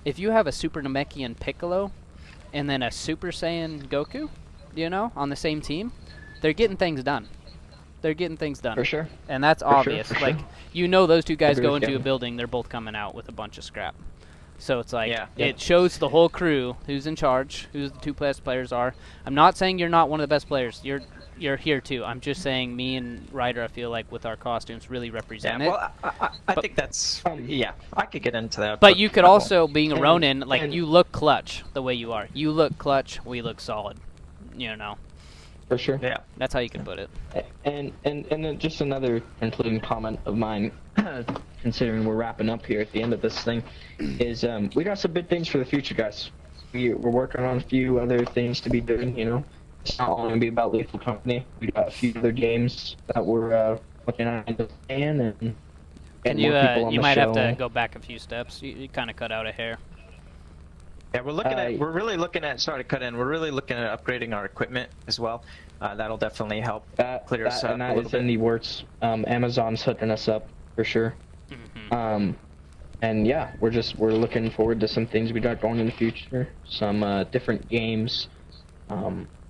if you have a Super Namekian Piccolo and then a Super Saiyan Goku, you know, on the same team, they're getting things done. They're getting things done. For sure. And that's obvious. For Like, sure. you know those two guys Agree go with into a you. building, they're both coming out with a bunch of scrap. So it's like, Yeah. it shows the whole crew who's in charge, who the two best players are. I'm not saying you're not one of the best players. You're here too. I'm just saying me and Ryder, I feel like with our costumes, really represent it. Well, I think that's... yeah, I could get into that. But you could I won't. also, being a And- Ronin, like, and- you look clutch the way you are. You look clutch, we look solid. You know, For sure. Yeah. that's how you can put it. And then just another concluding comment of mine, considering we're wrapping up here at the end of this thing, is we got some big things for the future, guys. We're working on a few other things to be doing, you know. It's not only going to be about Lethal Company. We got a few other games that we're looking at and And getting you, more people on you the might have show. to go back a few steps. You kind of cut out a hair. Yeah, we're really looking at, sorry to cut in, we're really looking at upgrading our equipment as well. That'll definitely help clear us up and a that little is in bit. the works. Amazon's hooking us up for sure. And yeah, we're looking forward to some things we got going in the future. Some different games.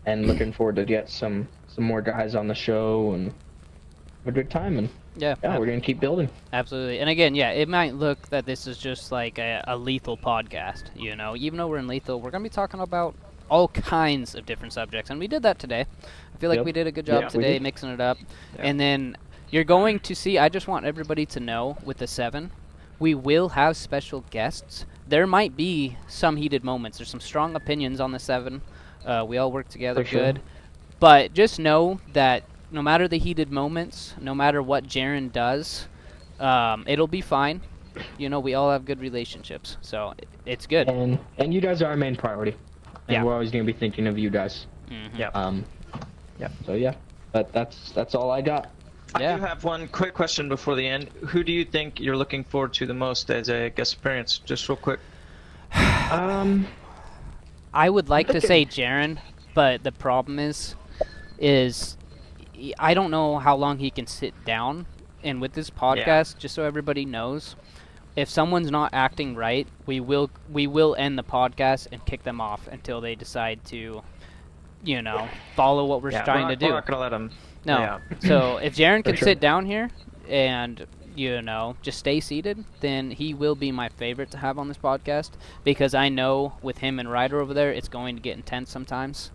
and looking forward to get some more guys on the show and have a good time. And Yeah, we're gonna keep building. absolutely. And again, yeah, it might look that this is just like a lethal podcast, you know. Even though we're in lethal, we're gonna be talking about all kinds of different subjects, and we did that today. I feel like Yep. we did a good job Yeah, we today did. mixing it up. Yeah. And then you're going to see. I just want everybody to know with the 7, we will have special guests. There might be some heated moments. There's some strong opinions on the 7. We all work together For sure. good. But just know that no matter the heated moments, no matter what Jaren does, it'll be fine. You know, we all have good relationships, so it's good. And you guys are our main priority. And Yeah. we're always gonna be thinking of you guys. Mhm. Yeah. Yeah. So yeah, but that's all I got. Yeah. I do have one quick question before the end. Who do you think you're looking forward to the most as a guest appearance? Just real quick. I would like to say Jaren, but the problem is I don't know how long he can sit down. And with this podcast, just so everybody knows, if someone's not acting right, we will end the podcast and kick them off until they decide to, you know, follow what we're trying to do. We're not gonna let him. No. Yeah. So if Jaren can sure. sit down here and, you know, just stay seated, then he will be my favorite to have on this podcast, because I know with him and Ryder over there, it's going to get intense sometimes.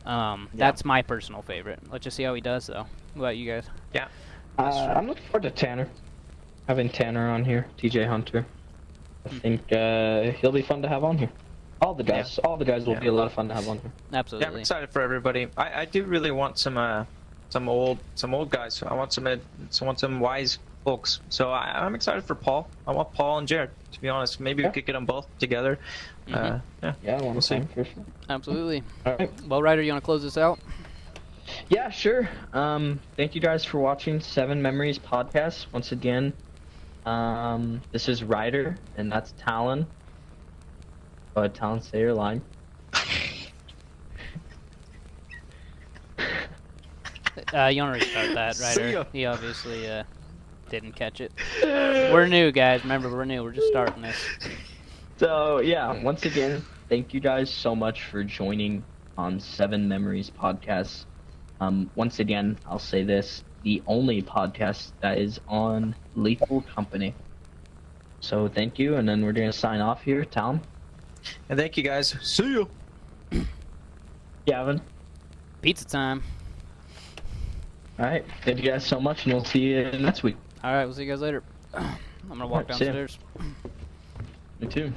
That's my personal favorite. Let's just see how he does, though. What about you guys? Yeah. I'm looking forward to Tanner. Having Tanner on here, TJ Hunter. I think he'll be fun to have on here. All the guys will Yeah. be a lot of fun to have on here. Yeah, I'm Absolutely. excited for everybody. I do really want some old guys. I want some wise folks. So I'm excited for Paul. I want Paul and Jared, to be honest. Maybe Yeah. we could get them both together. Mhm. Yeah. Yeah, one We'll see. time for sure. Absolutely. All right. Well, Ryder, you want to close this out? Yeah, sure. Thank you guys for watching 7 Memories podcast. Once again, this is Ryder, and that's Talon. Go ahead, Talon, say your line. You want to restart that, See ya. Ryder? He obviously didn't catch it. We're new, guys. Remember, we're new. We're just starting this. So, yeah, once again, thank you guys so much for joining on 7 Memories podcast. Once again, I'll say this, the only podcast that is on Lethal Company. So thank you, and then we're going to sign off here. Talon? And thank you guys. See you. Gavin? Pizza time. All right, thank you guys so much, and we'll see you next week. All right, we'll see you guys later. I'm going to walk Alright, see ya. downstairs. Me too.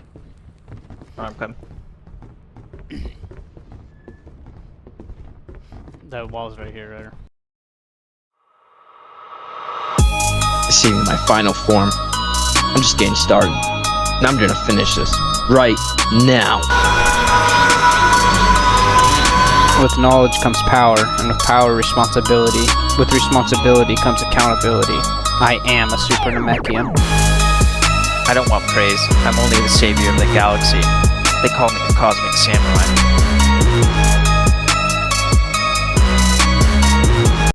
I'm coming. The wall's right here, Ryder. Receiving my final form. I'm just getting started. And I'm gonna finish this right now. With knowledge comes power, and with power, responsibility. With responsibility comes accountability. I am a Super Namekian. I don't want praise. I'm only the savior of the galaxy. They call me the Cosmic Samurai.